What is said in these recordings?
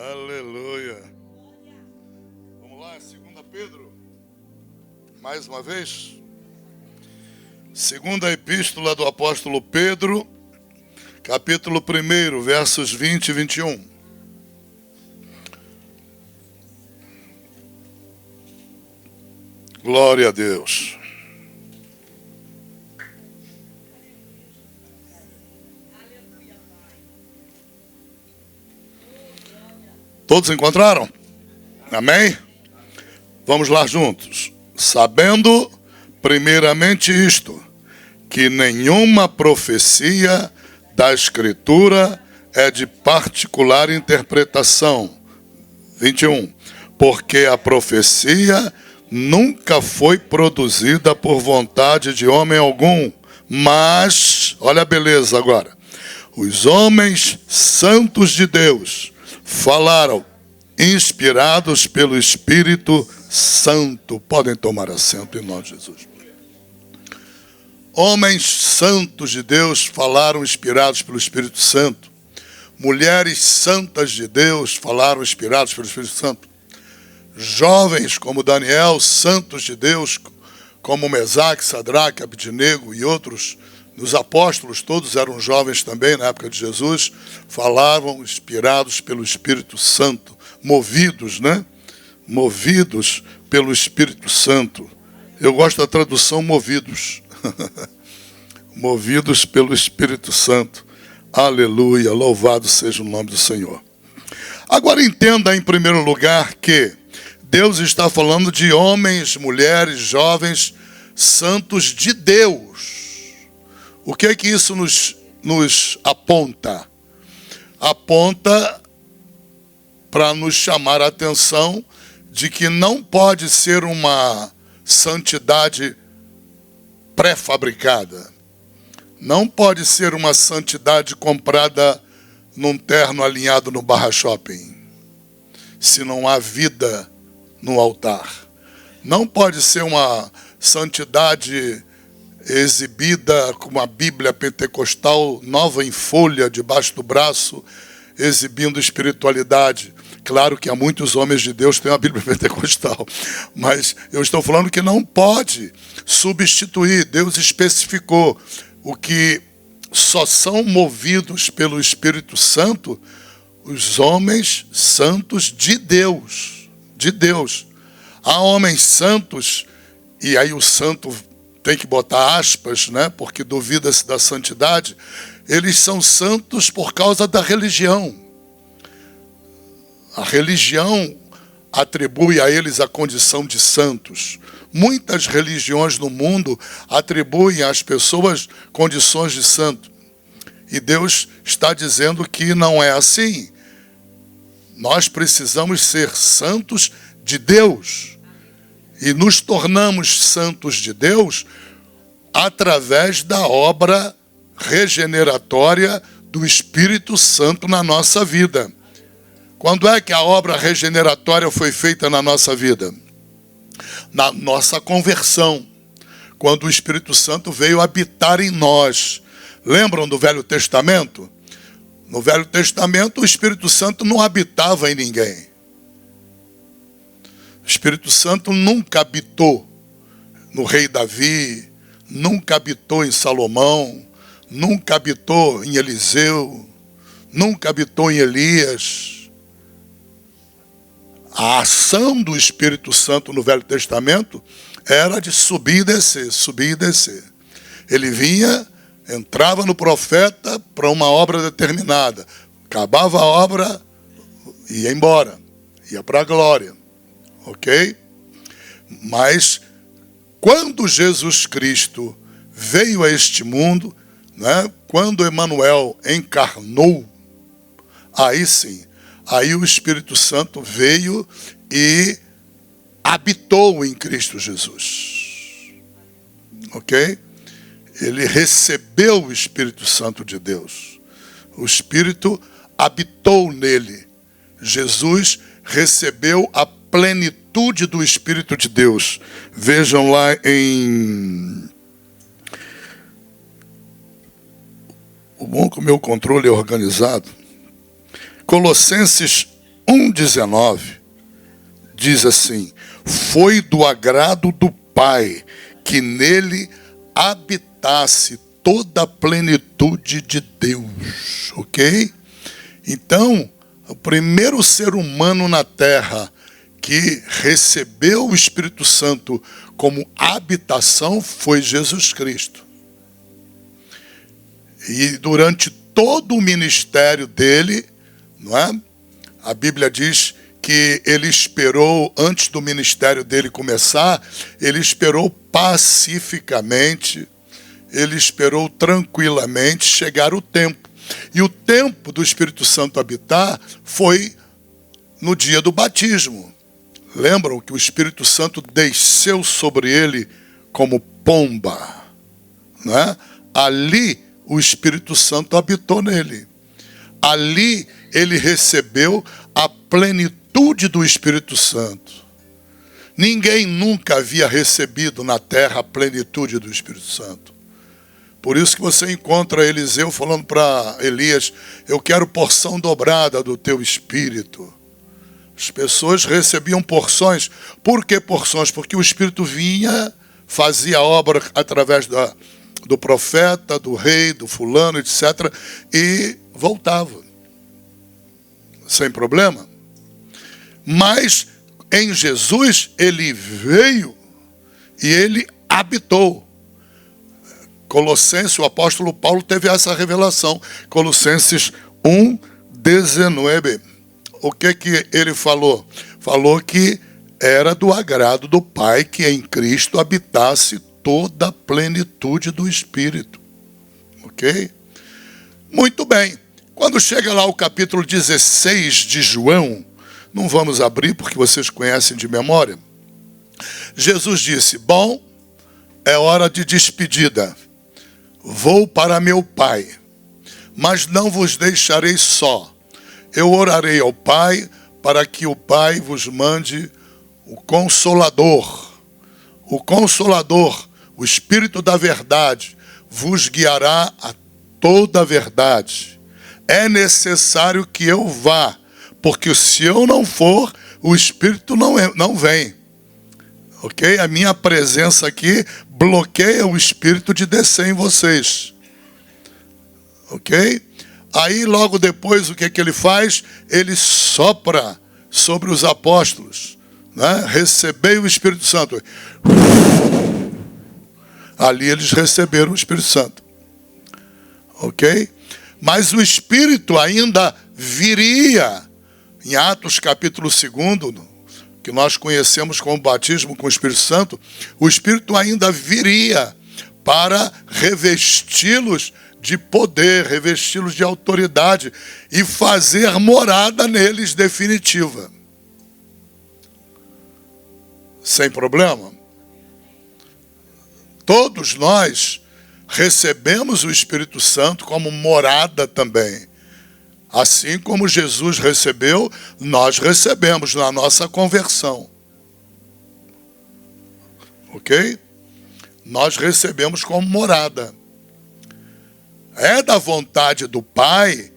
Aleluia. Vamos lá, 2 Pedro. Mais uma vez. Segunda epístola do apóstolo Pedro, capítulo 1, versos 20 e 21. Glória a Deus. Todos encontraram? Amém? Vamos lá juntos. Sabendo, primeiramente isto, que nenhuma profecia da Escritura é de particular interpretação. 21. Porque a profecia nunca foi produzida por vontade de homem algum, mas, olha a beleza agora, os homens santos de Deus falaram, inspirados pelo Espírito Santo. Podem tomar assento em nome de Jesus. Homens santos de Deus falaram, inspirados pelo Espírito Santo. Mulheres santas de Deus falaram, inspirados pelo Espírito Santo. Jovens como Daniel, santos de Deus, como Mesaque, Sadraque, Abdinego e outros, os apóstolos, todos eram jovens também na época de Jesus, falavam inspirados pelo Espírito Santo, movidos, né? Movidos pelo Espírito Santo. Eu gosto da tradução movidos. Movidos pelo Espírito Santo. Aleluia, louvado seja o nome do Senhor. Agora entenda em primeiro lugar que Deus está falando de homens, mulheres, jovens, santos de Deus. O que é que isso nos aponta? Aponta para nos chamar a atenção de que não pode ser uma santidade pré-fabricada. Não pode ser uma santidade comprada num terno alinhado no Barra Shopping, se não há vida no altar. Não pode ser uma santidade exibida com uma Bíblia pentecostal nova em folha debaixo do braço, exibindo espiritualidade. Claro que há muitos homens de Deus que têm uma Bíblia pentecostal, mas eu estou falando que não pode substituir. Deus especificou o que só são movidos pelo Espírito Santo os homens santos de Deus. De Deus. Há homens santos, e aí o santo tem que botar aspas, né? Porque duvida-se da santidade. Eles são santos por causa da religião. A religião atribui a eles a condição de santos. Muitas religiões no mundo atribuem às pessoas condições de santo. E Deus está dizendo que não é assim. Nós precisamos ser santos de Deus. E nos tornamos santos de Deus através da obra regeneratória do Espírito Santo na nossa vida. Quando é que a obra regeneratória foi feita na nossa vida? Na nossa conversão. Quando o Espírito Santo veio habitar em nós. Lembram do Velho Testamento? No Velho Testamento, o Espírito Santo não habitava em ninguém. O Espírito Santo nunca habitou no rei Davi, nunca habitou em Salomão, nunca habitou em Eliseu, nunca habitou em Elias. A ação do Espírito Santo no Velho Testamento era de subir e descer, subir e descer. Ele vinha, entrava no profeta para uma obra determinada, acabava a obra, ia embora, ia para a glória. Ok? Mas quando Jesus Cristo veio a este mundo, né, quando Emanuel encarnou, aí sim, aí o Espírito Santo veio e habitou em Cristo Jesus. Ok? Ele recebeu o Espírito Santo de Deus. O Espírito habitou nele. Jesus recebeu a plenitude do Espírito de Deus. Vejam lá em... O bom que o meu controle é organizado. Colossenses 1,19 diz assim: foi do agrado do Pai que nele habitasse toda a plenitude de Deus. Ok? Então, o primeiro ser humano na terra que recebeu o Espírito Santo como habitação foi Jesus Cristo. E durante todo o ministério dele, não é? A Bíblia diz que ele esperou, antes do ministério dele começar, ele esperou pacificamente, ele esperou tranquilamente chegar o tempo. E o tempo do Espírito Santo habitar foi no dia do batismo. Lembram que o Espírito Santo desceu sobre ele como pomba, né? Ali o Espírito Santo habitou nele. Ali ele recebeu a plenitude do Espírito Santo. Ninguém nunca havia recebido na terra a plenitude do Espírito Santo. Por isso que você encontra Eliseu falando para Elias: eu quero porção dobrada do teu Espírito. As pessoas recebiam porções. Por que porções? Porque o Espírito vinha, fazia a obra através do profeta, do rei, do fulano, etc. E voltava. Sem problema. Mas em Jesus, ele veio e ele habitou. Colossenses, o apóstolo Paulo teve essa revelação. Colossenses 1:19. O que ele falou? Falou que era do agrado do Pai que em Cristo habitasse toda a plenitude do Espírito. Ok? Muito bem. Quando chega lá o capítulo 16 de João, não vamos abrir porque vocês conhecem de memória. Jesus disse: bom, é hora de despedida. Vou para meu Pai, mas não vos deixarei só. Eu orarei ao Pai para que o Pai vos mande o Consolador. O Consolador, o Espírito da verdade, vos guiará a toda a verdade. É necessário que eu vá, porque se eu não for, o Espírito não vem. Ok? A minha presença aqui bloqueia o Espírito de descer em vocês. Ok? Aí logo depois o que ele faz? Ele sopra sobre os apóstolos, né? Recebei o Espírito Santo. Ali eles receberam o Espírito Santo. Ok? Mas o Espírito ainda viria. Em Atos capítulo 2, que nós conhecemos como batismo com o Espírito Santo, o Espírito ainda viria para revesti-los de poder, revesti-los de autoridade e fazer morada neles definitiva. Sem problema? Todos nós recebemos o Espírito Santo como morada também. Assim como Jesus recebeu, nós recebemos na nossa conversão. Ok? Nós recebemos como morada. É da vontade do Pai,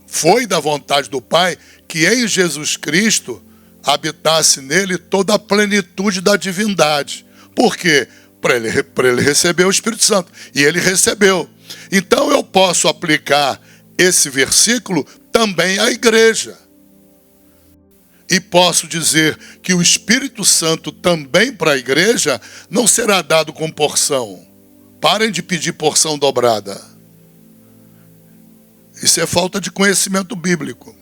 foi da vontade do Pai, que em Jesus Cristo habitasse nele toda a plenitude da divindade. Por quê? Para ele receber o Espírito Santo. E ele recebeu. Então eu posso aplicar esse versículo também à igreja. E posso dizer que o Espírito Santo também para a igreja não será dado com porção. Parem de pedir porção dobrada. Isso é falta de conhecimento bíblico.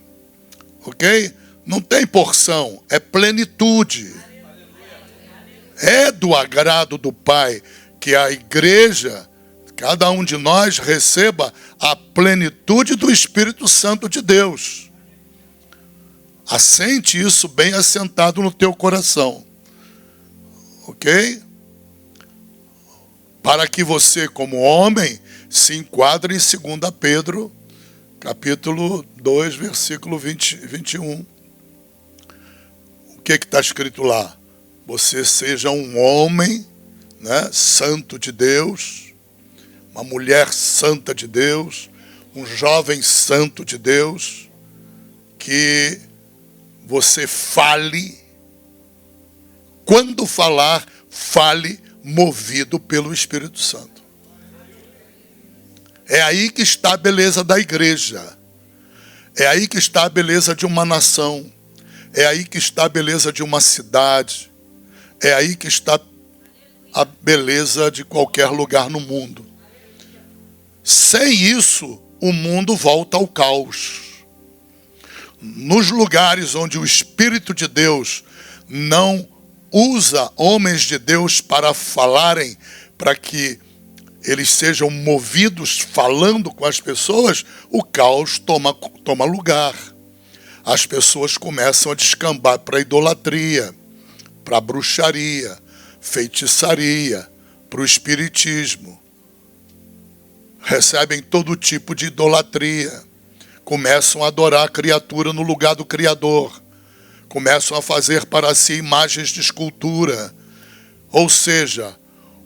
Ok? Não tem porção, é plenitude. É do agrado do Pai que a igreja, cada um de nós, receba a plenitude do Espírito Santo de Deus. Assente isso bem assentado no teu coração. Ok? Para que você, como homem, se enquadre em 2 Pedro, capítulo 2, versículo 21. O que está escrito lá? Você seja um homem, né, santo de Deus, uma mulher santa de Deus, um jovem santo de Deus, que você fale. Quando falar, fale movido pelo Espírito Santo. É aí que está a beleza da igreja. É aí que está a beleza de uma nação. É aí que está a beleza de uma cidade. É aí que está a beleza de qualquer lugar no mundo. Sem isso, o mundo volta ao caos. Nos lugares onde o Espírito de Deus não usa homens de Deus para falarem, para que eles sejam movidos falando com as pessoas, o caos toma lugar. As pessoas começam a descambar para a idolatria, para a bruxaria, feitiçaria, para o espiritismo. Recebem todo tipo de idolatria. Começam a adorar a criatura no lugar do Criador. Começam a fazer para si imagens de escultura. Ou seja,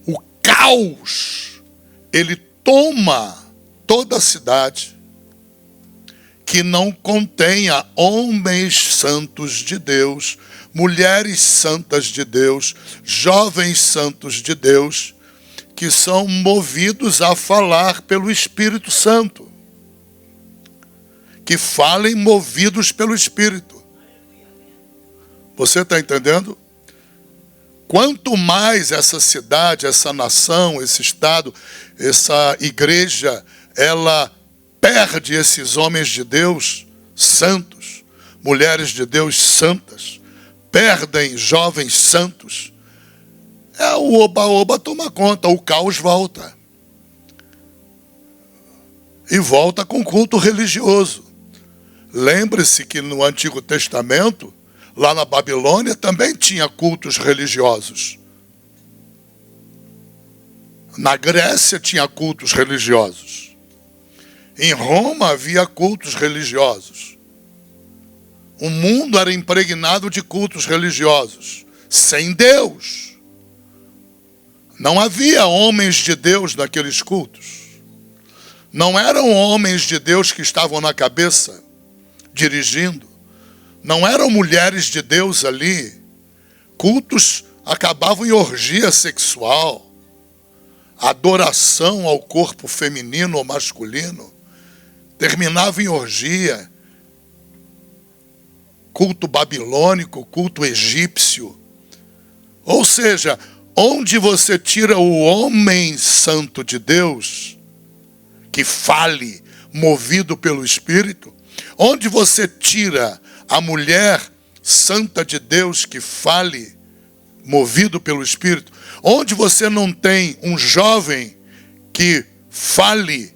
o caos, ele toma toda a cidade que não contenha homens santos de Deus, mulheres santas de Deus, jovens santos de Deus, que são movidos a falar pelo Espírito Santo. Que falem movidos pelo Espírito. Você está entendendo? Quanto mais essa cidade, essa nação, esse estado, essa igreja, ela perde esses homens de Deus santos, mulheres de Deus santas, perdem jovens santos, o oba-oba toma conta, o caos volta. E volta com culto religioso. Lembre-se que no Antigo Testamento, lá na Babilônia, também tinha cultos religiosos. Na Grécia tinha cultos religiosos. Em Roma havia cultos religiosos. O mundo era impregnado de cultos religiosos, sem Deus. Não havia homens de Deus naqueles cultos. Não eram homens de Deus que estavam na cabeça, dirigindo. Não eram mulheres de Deus ali. Cultos acabavam em orgia sexual, adoração ao corpo feminino ou masculino, terminava em orgia, culto babilônico, culto egípcio. Ou seja, onde você tira o homem santo de Deus, que fale, movido pelo Espírito, onde você tira a mulher santa de Deus que fale, movido pelo Espírito, onde você não tem um jovem que fale,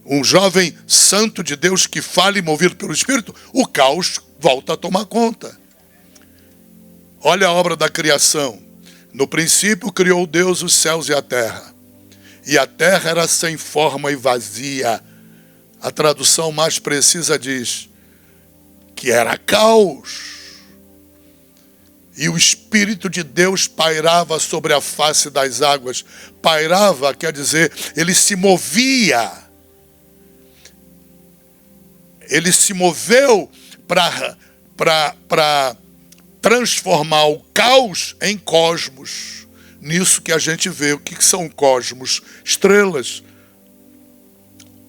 um jovem santo de Deus que fale, movido pelo Espírito, o caos volta a tomar conta. Olha a obra da criação. No princípio criou Deus os céus e a terra. E a terra era sem forma e vazia. A tradução mais precisa diz que era caos. E o Espírito de Deus pairava sobre a face das águas. Pairava quer dizer, ele se movia. Ele se moveu para transformar o caos em cosmos. Nisso que a gente vê. O que são cosmos? Estrelas,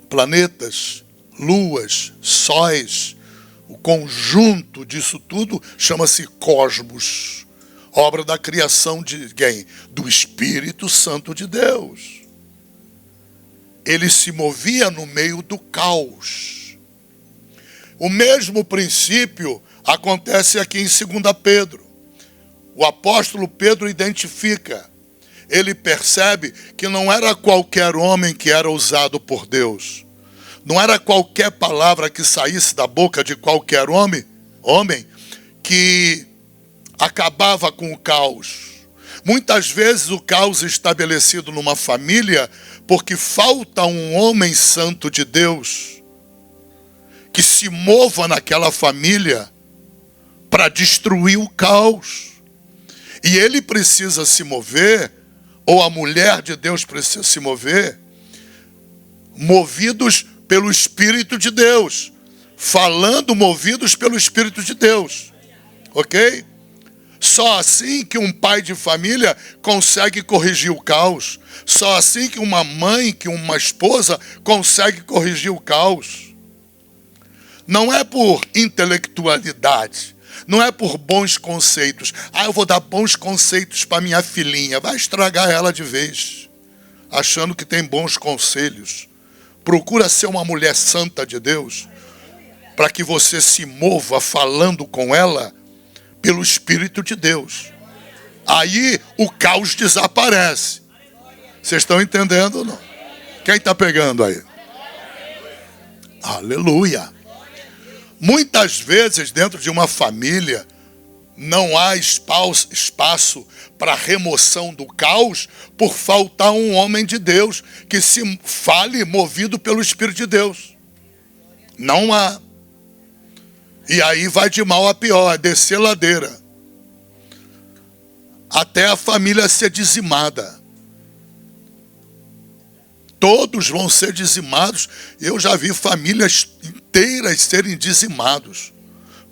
planetas, luas, sóis. O conjunto disso tudo chama-se cosmos. Obra da criação de quem? Do Espírito Santo de Deus. Ele se movia no meio do caos. O mesmo princípio acontece aqui em 2 Pedro. O apóstolo Pedro identifica. Ele percebe que não era qualquer homem que era usado por Deus. Não era qualquer palavra que saísse da boca de qualquer homem que acabava com o caos. Muitas vezes o caos é estabelecido numa família porque falta um homem santo de Deus que se mova naquela família para destruir o caos. E ele precisa se mover, ou a mulher de Deus precisa se mover, movidos pelo Espírito de Deus, falando movidos pelo Espírito de Deus. Ok? Só assim que um pai de família consegue corrigir o caos. Só assim que uma mãe, que uma esposa consegue corrigir o caos. Não é por intelectualidade, não é por bons conceitos. Eu vou dar bons conceitos para minha filhinha. Vai estragar ela de vez, achando que tem bons conselhos. Procura ser uma mulher santa de Deus, para que você se mova falando com ela pelo Espírito de Deus. Aí o caos desaparece. Vocês estão entendendo ou não? Quem está pegando aí? Aleluia. Muitas vezes dentro de uma família não há espaço para remoção do caos por faltar um homem de Deus que se fale movido pelo Espírito de Deus. Não há. E aí vai de mal a pior, é descer ladeira. Até a família ser dizimada. Todos vão ser dizimados. Eu já vi famílias inteiras serem dizimados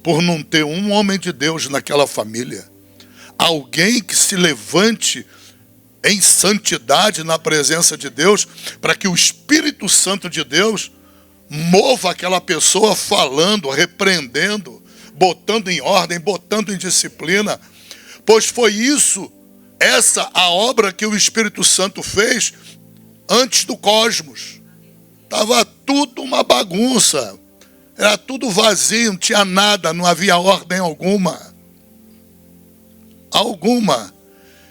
por não ter um homem de Deus naquela família. Alguém que se levante em santidade na presença de Deus, para que o Espírito Santo de Deus mova aquela pessoa falando, repreendendo, botando em ordem, botando em disciplina. Pois foi isso, essa a obra que o Espírito Santo fez antes do cosmos. Estava tudo uma bagunça. Era tudo vazio, não tinha nada, não havia ordem alguma.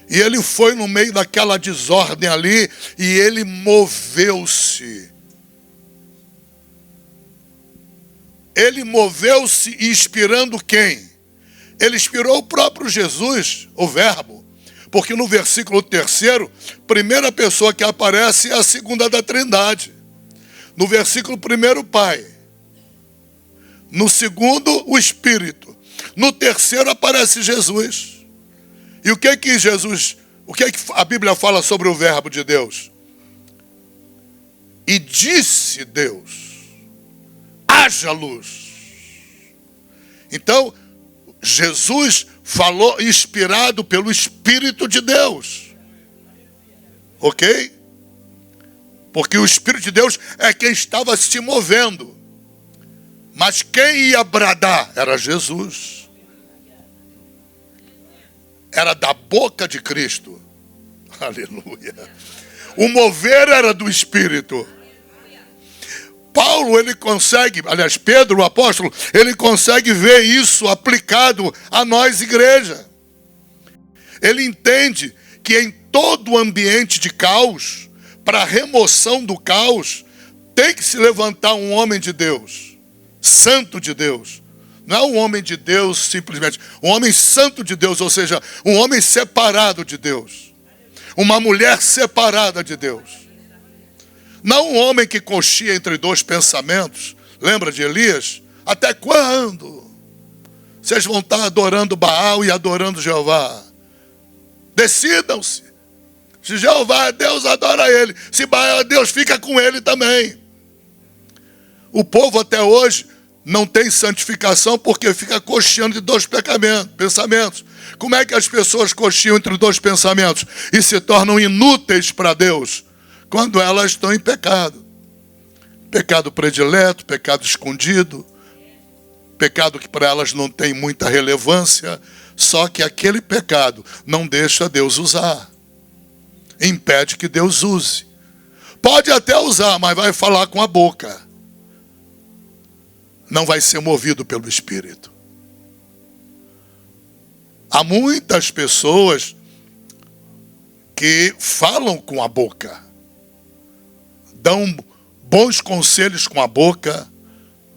E ele foi no meio daquela desordem ali e ele moveu-se. Ele moveu-se inspirando quem? Ele inspirou o próprio Jesus, o Verbo. Porque no versículo 3º, primeira pessoa que aparece é a segunda da Trindade. No versículo 1º, o Pai. No segundo, o Espírito. No terceiro aparece Jesus. E o que a Bíblia fala sobre o Verbo de Deus? E disse Deus: haja luz. Então, Jesus falou inspirado pelo Espírito de Deus. Ok? Porque o Espírito de Deus é quem estava se movendo. Mas quem ia bradar era Jesus. Era da boca de Cristo. Aleluia. O mover era do Espírito. Paulo, ele consegue, aliás, Pedro, o apóstolo, ele consegue ver isso aplicado a nós, igreja. Ele entende que em todo ambiente de caos, para a remoção do caos, tem que se levantar um homem de Deus, santo de Deus. Não é um homem de Deus simplesmente, um homem santo de Deus, ou seja, um homem separado de Deus. Uma mulher separada de Deus. Não um homem que coxia entre dois pensamentos. Lembra de Elias? Até quando vocês vão estar adorando Baal e adorando Jeová? Decidam-se. Se Jeová é Deus, adora ele. Se Baal é Deus, fica com ele também. O povo até hoje não tem santificação porque fica coxeando de dois pensamentos. Como é que as pessoas coxiam entre dois pensamentos e se tornam inúteis para Deus? Quando elas estão em pecado. Pecado predileto, pecado escondido, pecado que para elas não tem muita relevância, só que aquele pecado não deixa Deus usar. Impede que Deus use. Pode até usar, mas vai falar com a boca. Não vai ser movido pelo Espírito. Há muitas pessoas que falam com a boca. Dão bons conselhos com a boca,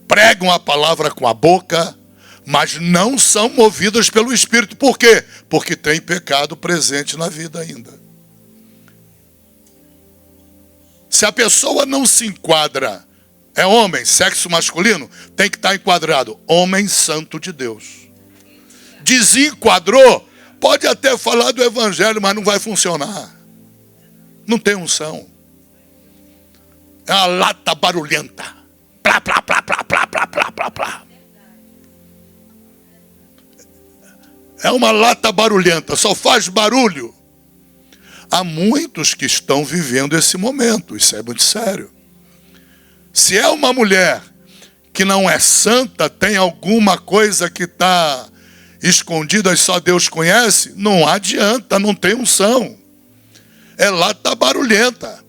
pregam a palavra com a boca, mas não são movidas pelo Espírito. Por quê? Porque tem pecado presente na vida ainda. Se a pessoa não se enquadra, é homem, sexo masculino, tem que estar enquadrado, homem santo de Deus. Desenquadrou, pode até falar do evangelho, mas não vai funcionar. Não tem unção. É uma lata barulhenta. Plá, plá, plá, plá, plá, plá, plá, plá, plá. É uma lata barulhenta, só faz barulho. Há muitos que estão vivendo esse momento, isso é muito sério. Se é uma mulher que não é santa, tem alguma coisa que está escondida e só Deus conhece, não adianta, não tem unção. É lata barulhenta.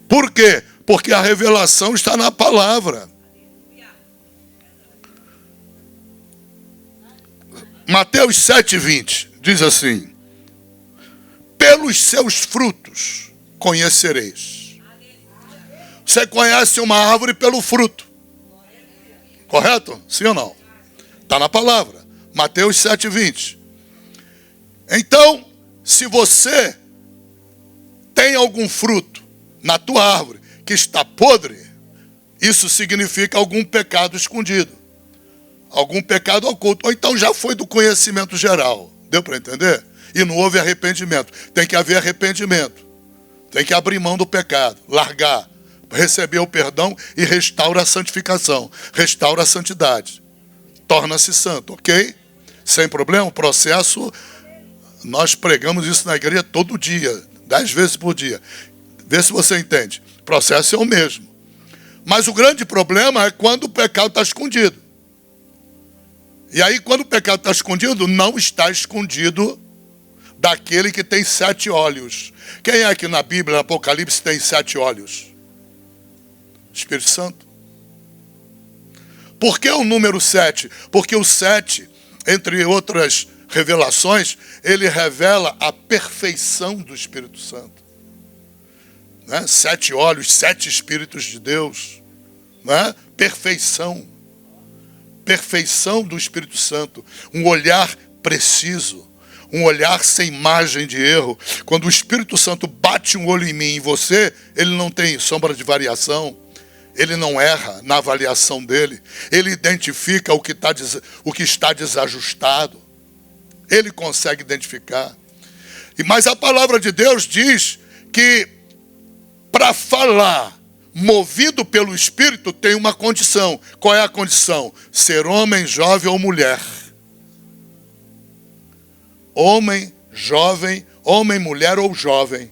Por quê? Porque a revelação está na palavra. Mateus 7,20 diz assim: pelos seus frutos conhecereis. Você conhece uma árvore pelo fruto. Correto? Sim ou não? Está na palavra. Mateus 7,20. Então, se você tem algum fruto na tua árvore que está podre, isso significa algum pecado escondido. Algum pecado oculto. Ou então já foi do conhecimento geral. Deu para entender? E não houve arrependimento. Tem que haver arrependimento. Tem que abrir mão do pecado. Largar. Receber o perdão e restaura a santificação. Restaura a santidade. Torna-se santo, ok? Sem problema. O processo, nós pregamos isso na igreja todo dia. 10 vezes por dia. Vê se você entende. O processo é o mesmo. Mas o grande problema é quando o pecado está escondido. E aí, quando o pecado está escondido, não está escondido daquele que tem 7 olhos. Quem é que na Bíblia, no Apocalipse, tem 7 olhos? Espírito Santo. Por que o número 7? Porque o 7, entre outras revelações, ele revela a perfeição do Espírito Santo. Né? 7 olhos, 7 Espíritos de Deus. Né? Perfeição. Perfeição do Espírito Santo, um olhar preciso, um olhar sem margem de erro. Quando o Espírito Santo bate um olho em mim e em você, ele não tem sombra de variação, ele não erra na avaliação dele, ele identifica o que está desajustado, ele consegue identificar. Mas a palavra de Deus diz que para falar movido pelo Espírito, tem uma condição. Qual é a condição? Ser homem, jovem ou mulher. Homem, jovem, homem, mulher ou jovem.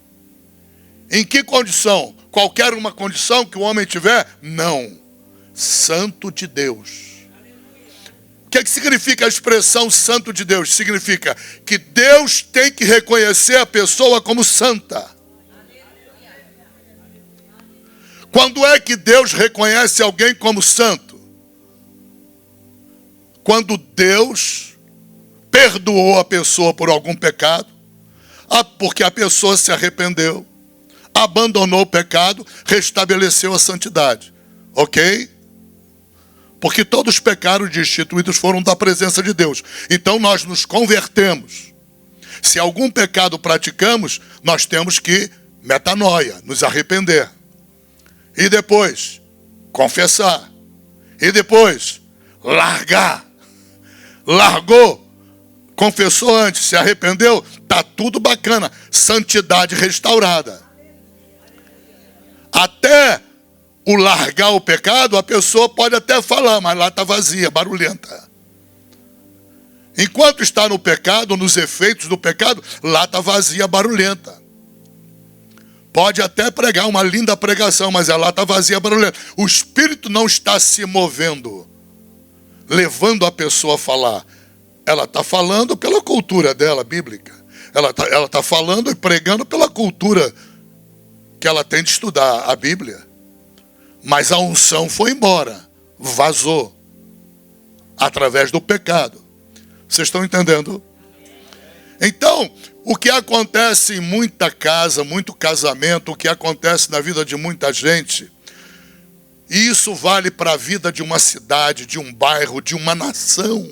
Em que condição? Qualquer uma condição que o homem tiver? Não. Santo de Deus. O que significa a expressão santo de Deus? Significa que Deus tem que reconhecer a pessoa como santa. Quando é que Deus reconhece alguém como santo? Quando Deus perdoou a pessoa por algum pecado, porque a pessoa se arrependeu, abandonou o pecado, restabeleceu a santidade. Ok? Porque todos os pecados destituídos foram da presença de Deus. Então nós nos convertemos. Se algum pecado praticamos, nós temos que metanoia, nos arrepender. E depois, confessar. E depois, largar. Largou, confessou antes, se arrependeu, está tudo bacana. Santidade restaurada. Até o largar o pecado, a pessoa pode até falar, mas lá está vazia, barulhenta. Enquanto está no pecado, nos efeitos do pecado, lá está vazia, barulhenta. Pode até pregar uma linda pregação, mas ela está vazia, barulhenta. O Espírito não está se movendo, levando a pessoa a falar. Ela está falando pela cultura dela, bíblica. Ela está falando e pregando pela cultura que ela tem de estudar a Bíblia. Mas a unção foi embora, vazou, através do pecado. Vocês estão entendendo? Então, o que acontece em muita casa, muito casamento, o que acontece na vida de muita gente, e isso vale para a vida de uma cidade, de um bairro, de uma nação,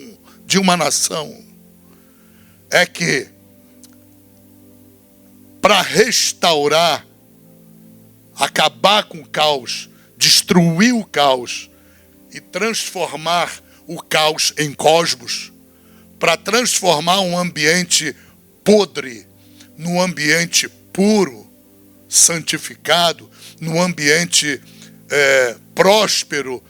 é que para restaurar, acabar com o caos, destruir o caos e transformar o caos em cosmos, para transformar um ambiente podre num ambiente puro, santificado, num ambiente próspero,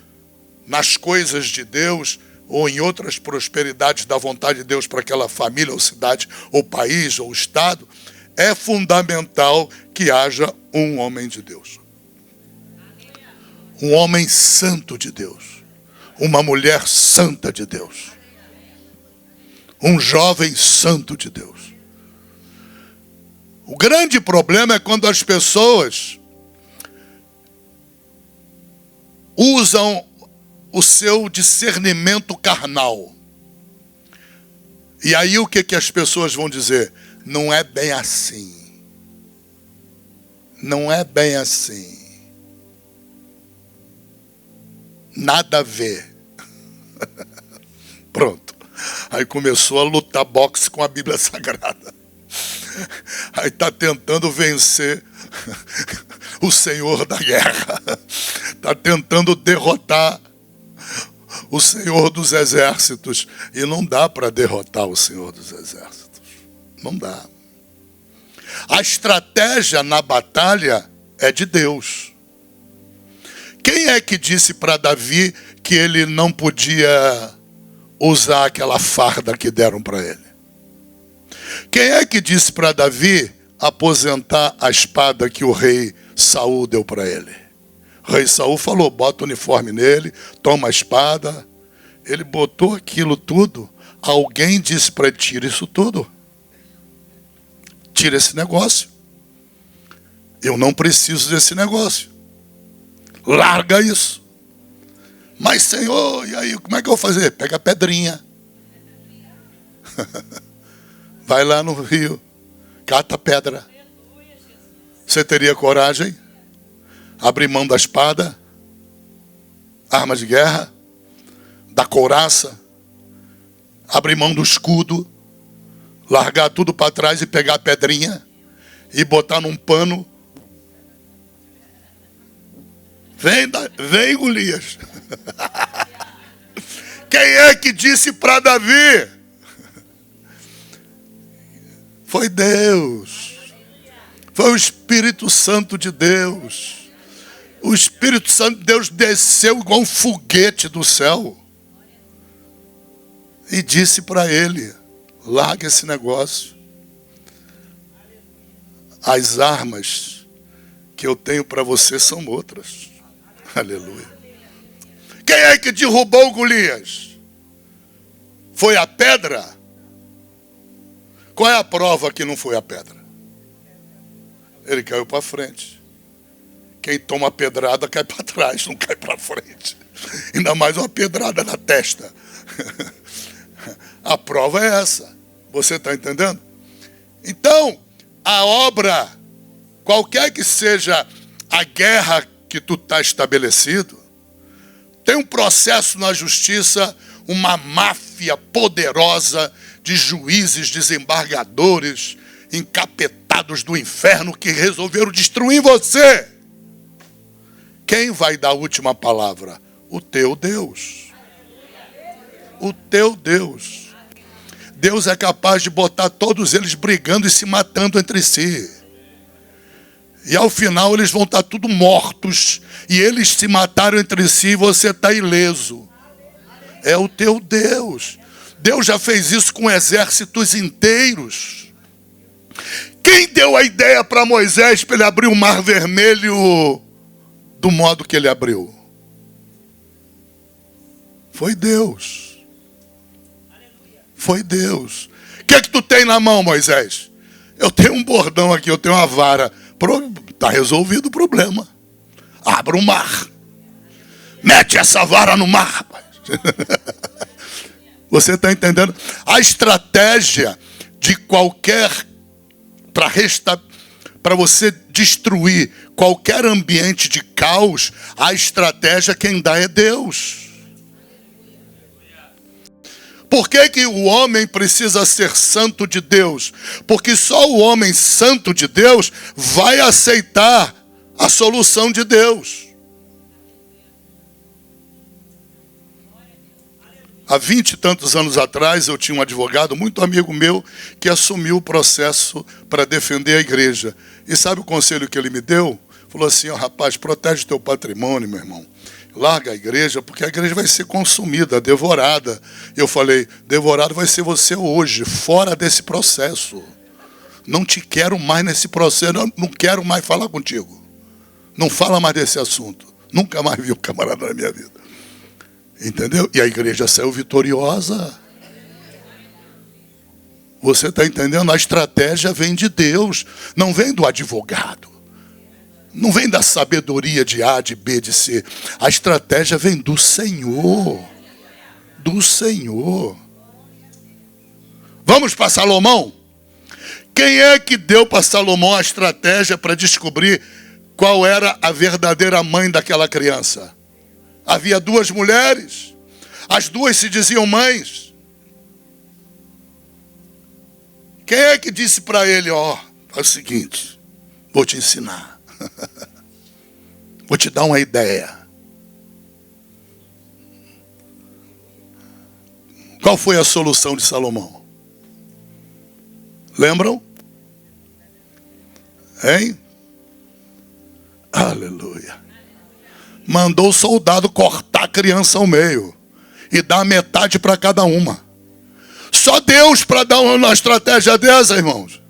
nas coisas de Deus ou em outras prosperidades da vontade de Deus para aquela família ou cidade ou país ou estado, é fundamental que haja um homem de Deus. Um homem santo de Deus. Uma mulher santa de Deus. Um jovem santo de Deus. O grande problema é quando as pessoas usam o seu discernimento carnal. E aí o que as pessoas vão dizer? Não é bem assim. Não é bem assim. Nada a ver. Pronto. Aí começou a lutar boxe com a Bíblia Sagrada. Aí está tentando vencer o Senhor da guerra. Está tentando derrotar o Senhor dos exércitos. E não dá para derrotar o Senhor dos exércitos. Não dá. A estratégia na batalha é de Deus. Quem é que disse para Davi que ele não podia usar aquela farda que deram para ele? Quem é que disse para Davi aposentar a espada que o rei Saul deu para ele? O rei Saul falou, bota o uniforme nele, toma a espada. Ele botou aquilo tudo. Alguém disse para ele, tira isso tudo. Tira esse negócio. Eu não preciso desse negócio. Larga isso. Mas, Senhor, e aí, como é que eu vou fazer? Pega a pedrinha. Vai lá no rio. Cata a pedra. Você teria coragem? Abrir mão da espada? Arma de guerra? Da couraça? Abrir mão do escudo? Largar tudo para trás e pegar a pedrinha? E botar num pano? Vem Golias. Quem é que disse para Davi? Foi Deus. Foi o Espírito Santo de Deus. O Espírito Santo de Deus desceu igual um foguete do céu. E disse para ele, larga esse negócio. As armas que eu tenho para você são outras. Aleluia. Quem é que derrubou Golias? Foi a pedra? Qual é a prova que não foi a pedra? Ele caiu para frente. Quem toma pedrada cai para trás, não cai para frente. Ainda mais uma pedrada na testa. A prova é essa. Você está entendendo? Então, a obra, qualquer que seja a guerra que tu está estabelecido, tem um processo na justiça, uma máfia poderosa de juízes, desembargadores, encapetados do inferno que resolveram destruir você. Quem vai dar a última palavra? O teu Deus. O teu Deus. Deus é capaz de botar todos eles brigando e se matando entre si. E ao final eles vão estar tudo mortos. E eles se mataram entre si e você está ileso. É o teu Deus. Deus já fez isso com exércitos inteiros. Quem deu a ideia para Moisés para ele abrir o Mar Vermelho do modo que ele abriu? Foi Deus. Foi Deus. O que é que tu tem na mão, Moisés? Eu tenho um bordão aqui, eu tenho uma vara. Está resolvido o problema. Abra o mar. Mete essa vara no mar, rapaz. Você está entendendo? A estratégia de qualquer... Para você destruir qualquer ambiente de caos, a estratégia quem dá é Deus. Por que que o homem precisa ser santo de Deus? Porque só o homem santo de Deus vai aceitar a solução de Deus. Há 20 e tantos anos atrás, eu tinha um advogado, muito amigo meu, que assumiu o processo para defender a igreja. E sabe o conselho que ele me deu? Falou assim, rapaz, protege teu patrimônio, meu irmão. larga a igreja, porque a igreja vai ser consumida, devorada. Eu falei, devorado vai ser você hoje, fora desse processo. Não te quero mais nesse processo, não quero mais falar contigo. Não fala mais desse assunto. Nunca mais vi um camarada na minha vida. Entendeu? E a igreja saiu vitoriosa. Você está entendendo? A estratégia vem de Deus, não vem do advogado. Não vem da sabedoria de A, de B, de C. A estratégia vem do Senhor. Do Senhor. Vamos para Salomão? Quem é que deu para Salomão a estratégia para descobrir qual era a verdadeira mãe daquela criança? Havia duas mulheres. As duas se diziam mães. Quem é que disse para ele, ó, é o seguinte, vou te ensinar. Vou te dar uma ideia. Qual foi a solução de Salomão? Lembram? Hein? Aleluia. Mandou o soldado cortar a criança ao meio e dar metade para cada uma. Só Deus para dar uma estratégia dessa, irmãos.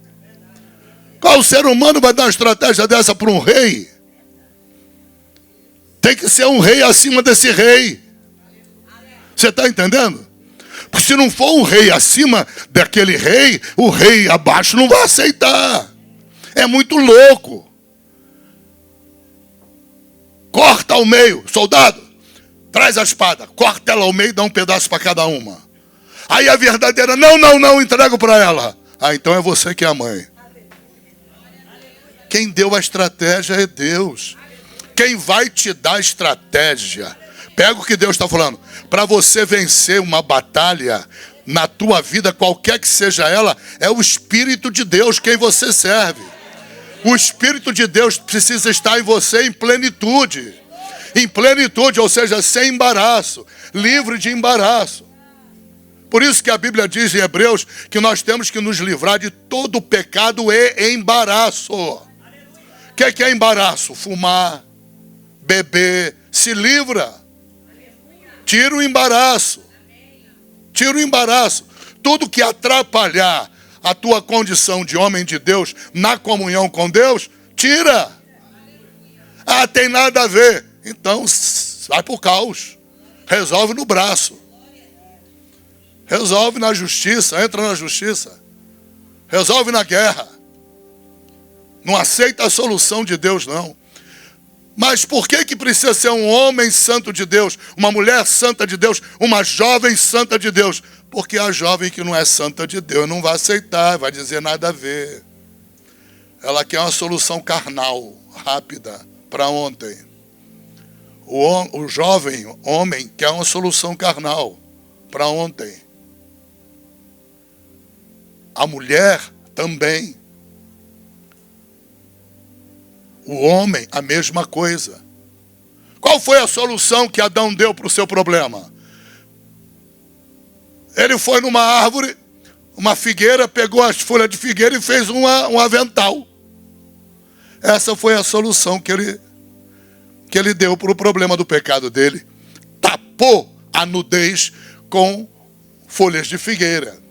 Qual ser humano vai dar uma estratégia dessa para um rei? Tem que ser um rei acima desse rei. Você está entendendo? Porque se não for um rei acima daquele rei, o rei abaixo não vai aceitar. É muito louco. Corta ao meio. Soldado, traz a espada. Corta ela ao meio e dá um pedaço para cada uma. Aí a verdadeira, não, entrego para ela. Ah, então é você que é a mãe. Quem deu a estratégia é Deus. Quem vai te dar a estratégia? Pega o que Deus está falando. Para você vencer uma batalha na tua vida, qualquer que seja ela, é o Espírito de Deus quem você serve. O Espírito de Deus precisa estar em você em plenitude. Em plenitude, ou seja, sem embaraço. Livre de embaraço. Por isso que a Bíblia diz em Hebreus que nós temos que nos livrar de todo pecado e embaraço. O que é embaraço? Fumar, beber, se livra. Tira o embaraço. Tira o embaraço. Tudo que atrapalhar a tua condição de homem de Deus na comunhão com Deus, tira. Ah, tem nada a ver. Então, vai pro caos. Resolve no braço. Resolve na justiça, entra na justiça. Resolve na guerra. Não aceita a solução de Deus, não. Mas por que precisa ser um homem santo de Deus, uma mulher santa de Deus, uma jovem santa de Deus? Porque a jovem que não é santa de Deus não vai aceitar, vai dizer nada a ver. Ela quer uma solução carnal, rápida, para ontem. O jovem homem quer uma solução carnal, para ontem. A mulher também. O homem, a mesma coisa. Qual foi a solução que Adão deu para o seu problema? Ele foi numa árvore, uma figueira, pegou as folhas de figueira e fez um avental. Essa foi a solução que ele deu para o problema do pecado dele. Tapou a nudez com folhas de figueira.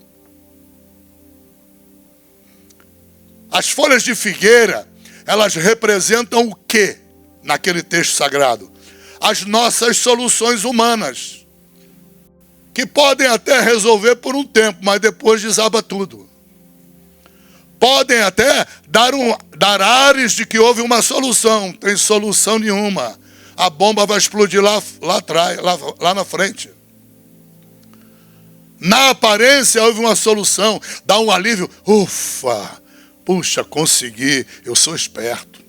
As folhas de figueira, elas representam o quê naquele texto sagrado? As nossas soluções humanas, que podem até resolver por um tempo, mas depois desaba tudo. Podem até dar ares de que houve uma solução. Não tem solução nenhuma. A bomba vai explodir lá atrás, lá na frente. Na aparência houve uma solução, dá um alívio. Ufa! Puxa, consegui, eu sou esperto.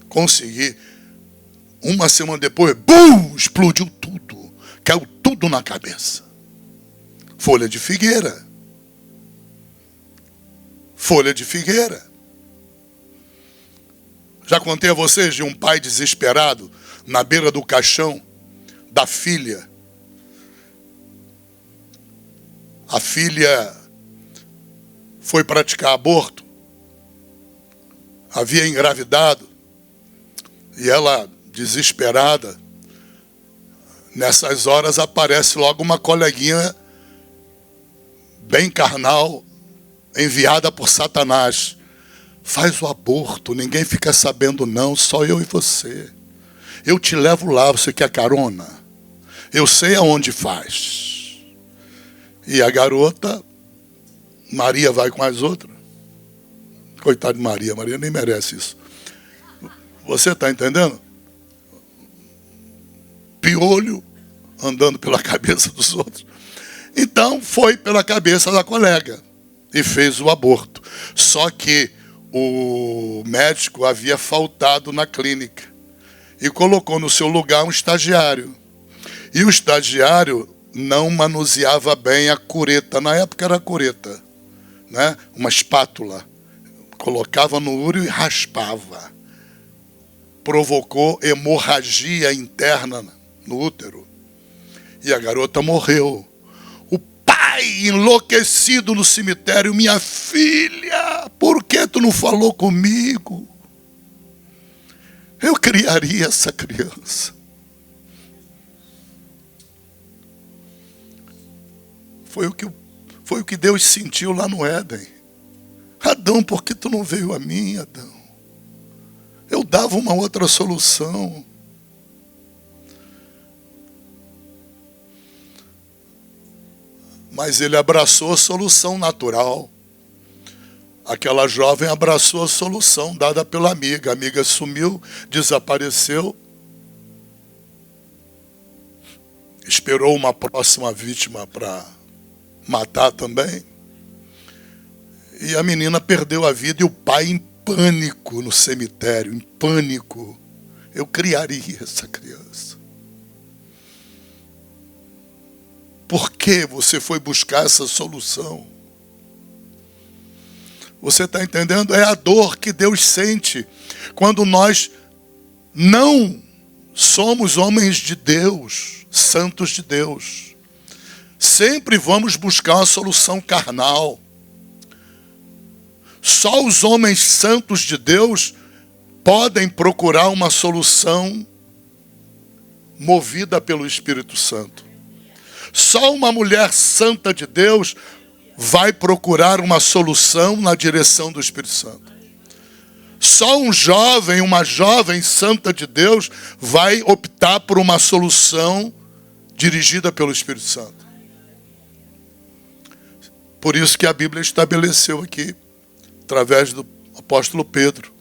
Consegui. Uma semana depois, bum, explodiu tudo. Caiu tudo na cabeça. Folha de figueira. Folha de figueira. Já contei a vocês de um pai desesperado na beira do caixão da filha. A filha foi praticar aborto, havia engravidado, e ela, desesperada, Nessas horas aparece logo uma coleguinha bem carnal, enviada por Satanás. Faz o aborto, ninguém fica sabendo não, só eu e você. Eu te levo lá, você quer carona? Eu sei aonde faz. E a garota, Maria vai com as outras. Coitada de Maria, Maria nem merece isso. Você está entendendo? Piolho andando pela cabeça dos outros. Então foi pela cabeça da colega e fez o aborto. Só que o médico havia faltado na clínica e colocou no seu lugar um estagiário. E o estagiário não manuseava bem a cureta. Na época era cureta, né? Uma espátula. Colocava no útero e raspava. Provocou hemorragia interna no útero. E a garota morreu. O pai, enlouquecido no cemitério: minha filha, por que tu não falou comigo? Eu criaria essa criança. Foi o que Deus sentiu lá no Éden. Adão, por que tu não veio a mim, Adão? Eu dava uma outra solução. Mas ele abraçou a solução natural. Aquela jovem abraçou a solução dada pela amiga. A amiga sumiu, desapareceu. Esperou uma próxima vítima para matar também. E a menina perdeu a vida e o pai em pânico no cemitério, em pânico. Eu criaria essa criança. Por que você foi buscar essa solução? Você está entendendo? É a dor que Deus sente quando nós não somos homens de Deus, santos de Deus. Sempre vamos buscar uma solução carnal. Só os homens santos de Deus podem procurar uma solução movida pelo Espírito Santo. Só uma mulher santa de Deus vai procurar uma solução na direção do Espírito Santo. Só um jovem, uma jovem santa de Deus vai optar por uma solução dirigida pelo Espírito Santo. Por isso que a Bíblia estabeleceu aqui, através do apóstolo Pedro,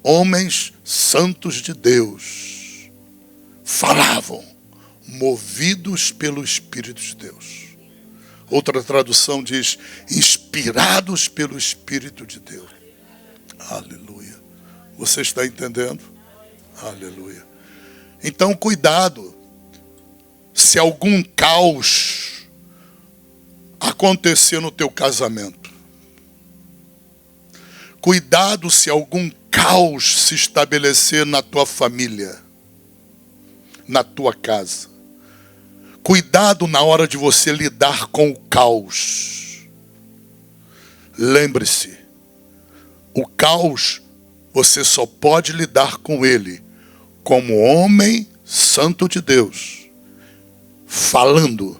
homens santos de Deus falavam, movidos pelo Espírito de Deus. Outra tradução diz, inspirados pelo Espírito de Deus. Aleluia. Você está entendendo? Aleluia. Então, cuidado. Se algum caos acontecer no teu casamento. Cuidado se algum caos se estabelecer na tua família, na tua casa. Cuidado na hora de você lidar com o caos. Lembre-se, o caos você só pode lidar com ele como homem santo de Deus, falando,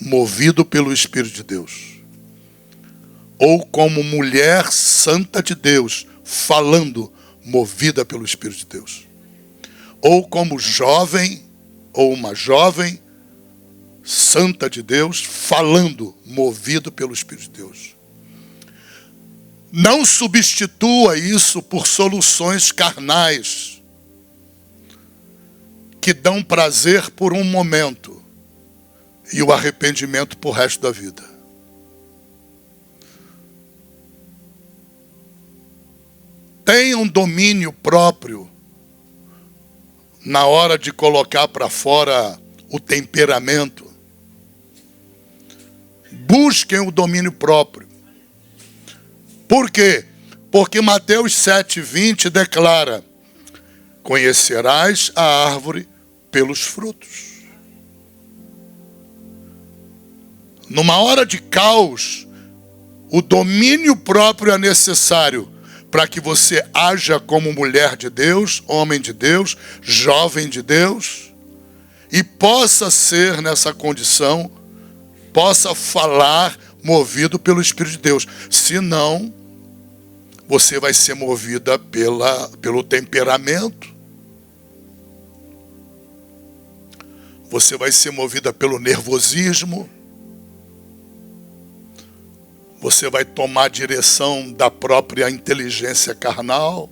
movido pelo Espírito de Deus. Ou como mulher santa de Deus, falando, movida pelo Espírito de Deus. Ou como jovem, ou uma jovem santa de Deus, falando, movido pelo Espírito de Deus. Não substitua isso por soluções carnais, que dão prazer por um momento, e o arrependimento por resto da vida. Tenha um domínio próprio na hora de colocar para fora o temperamento. Busquem o domínio próprio. Por quê? Porque Mateus 7:20 declara, conhecerás a árvore pelos frutos. Numa hora de caos, o domínio próprio é necessário para que você haja como mulher de Deus, homem de Deus, jovem de Deus, e possa ser nessa condição, possa falar movido pelo Espírito de Deus. Senão, você vai ser movida pelo temperamento. Você vai ser movida pelo nervosismo. Você vai tomar a direção da própria inteligência carnal.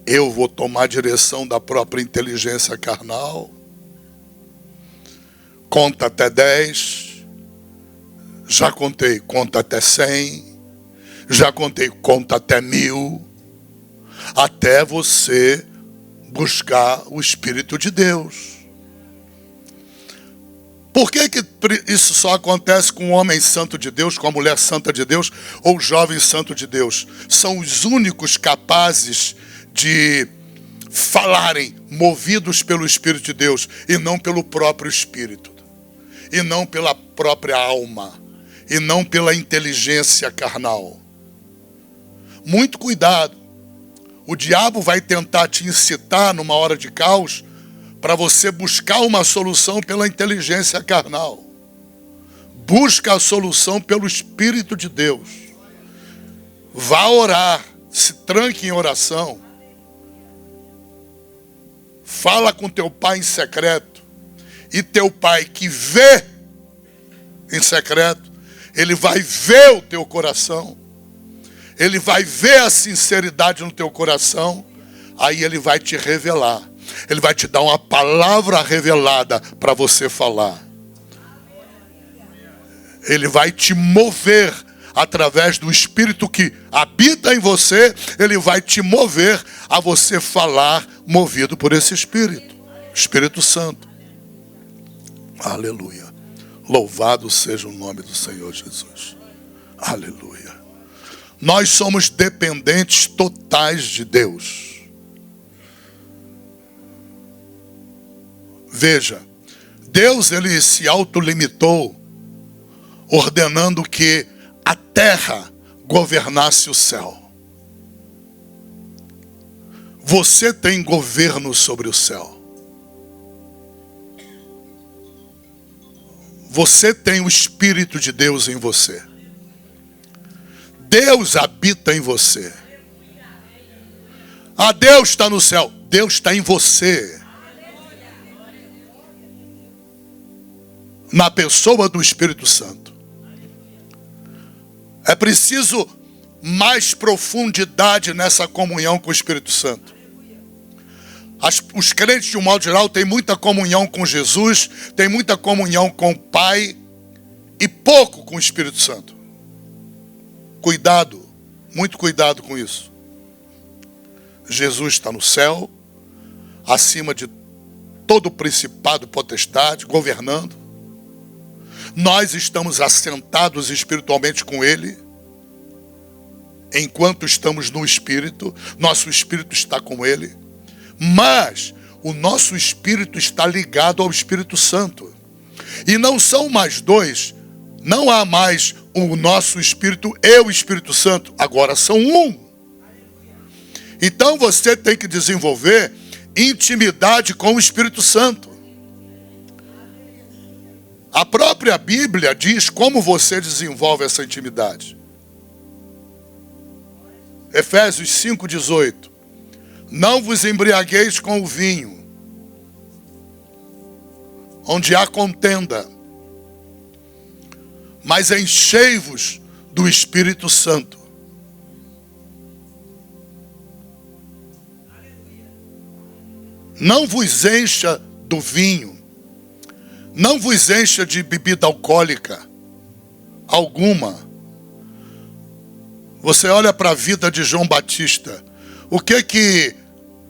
Eu vou tomar a direção da própria inteligência carnal. Conta até 10. Já contei, conta até 100. Já contei, conta até 1000. Até você buscar o Espírito de Deus. Por que isso só acontece com o homem santo de Deus, com a mulher santa de Deus, ou o jovem santo de Deus? São os únicos capazes de falarem movidos pelo Espírito de Deus, e não pelo próprio Espírito, e não pela própria alma, e não pela inteligência carnal. Muito cuidado. O diabo vai tentar te incitar numa hora de caos para você buscar uma solução pela inteligência carnal. Busca a solução pelo Espírito de Deus. Vá orar, se tranque em oração. Fala com teu pai em secreto. E teu pai que vê em secreto, ele vai ver o teu coração. Ele vai ver a sinceridade no teu coração. Aí ele vai te revelar. Ele vai te dar uma palavra revelada para você falar. Ele vai te mover através do Espírito que habita em você. Ele vai te mover a você falar movido por esse Espírito. Espírito Santo. Aleluia. Louvado seja o nome do Senhor Jesus. Aleluia. Nós somos dependentes totais de Deus. Veja, Deus ele se autolimitou, ordenando que a terra governasse o céu. Você tem governo sobre o céu. Você tem o Espírito de Deus em você. Deus habita em você. Ah, Deus está no céu. Deus está em você. Na pessoa do Espírito Santo. É preciso mais profundidade nessa comunhão com o Espírito Santo. Os crentes, de um modo geral, têm muita comunhão com Jesus, têm muita comunhão com o Pai e pouco com o Espírito Santo. Cuidado, muito cuidado com isso. Jesus está no céu, acima de todo principado e potestade, governando. Nós estamos assentados espiritualmente com Ele. Enquanto estamos no Espírito, nosso Espírito está com Ele. Mas o nosso Espírito está ligado ao Espírito Santo. E não são mais dois. Não há mais o nosso Espírito e o Espírito Santo. Agora são um. Então você tem que desenvolver intimidade com o Espírito Santo. A própria Bíblia diz como você desenvolve essa intimidade. Efésios 5,18. Não vos embriagueis com o vinho, onde há contenda, mas enchei-vos do Espírito Santo. Não vos encha do vinho, não vos encha de bebida alcoólica alguma. Você olha para a vida de João Batista. O que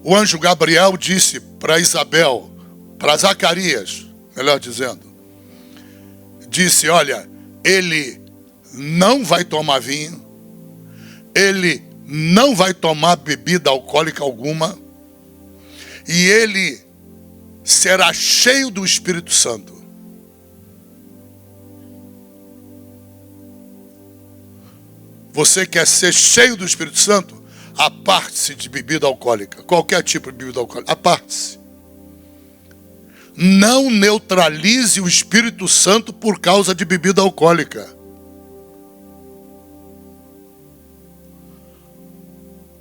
o anjo Gabriel disse para Isabel, para Zacarias, melhor dizendo? Disse, olha, ele não vai tomar vinho, ele não vai tomar bebida alcoólica alguma, e ele será cheio do Espírito Santo. Você quer ser cheio do Espírito Santo? Aparte-se de bebida alcoólica. Qualquer tipo de bebida alcoólica. Aparte-se. Não neutralize o Espírito Santo por causa de bebida alcoólica.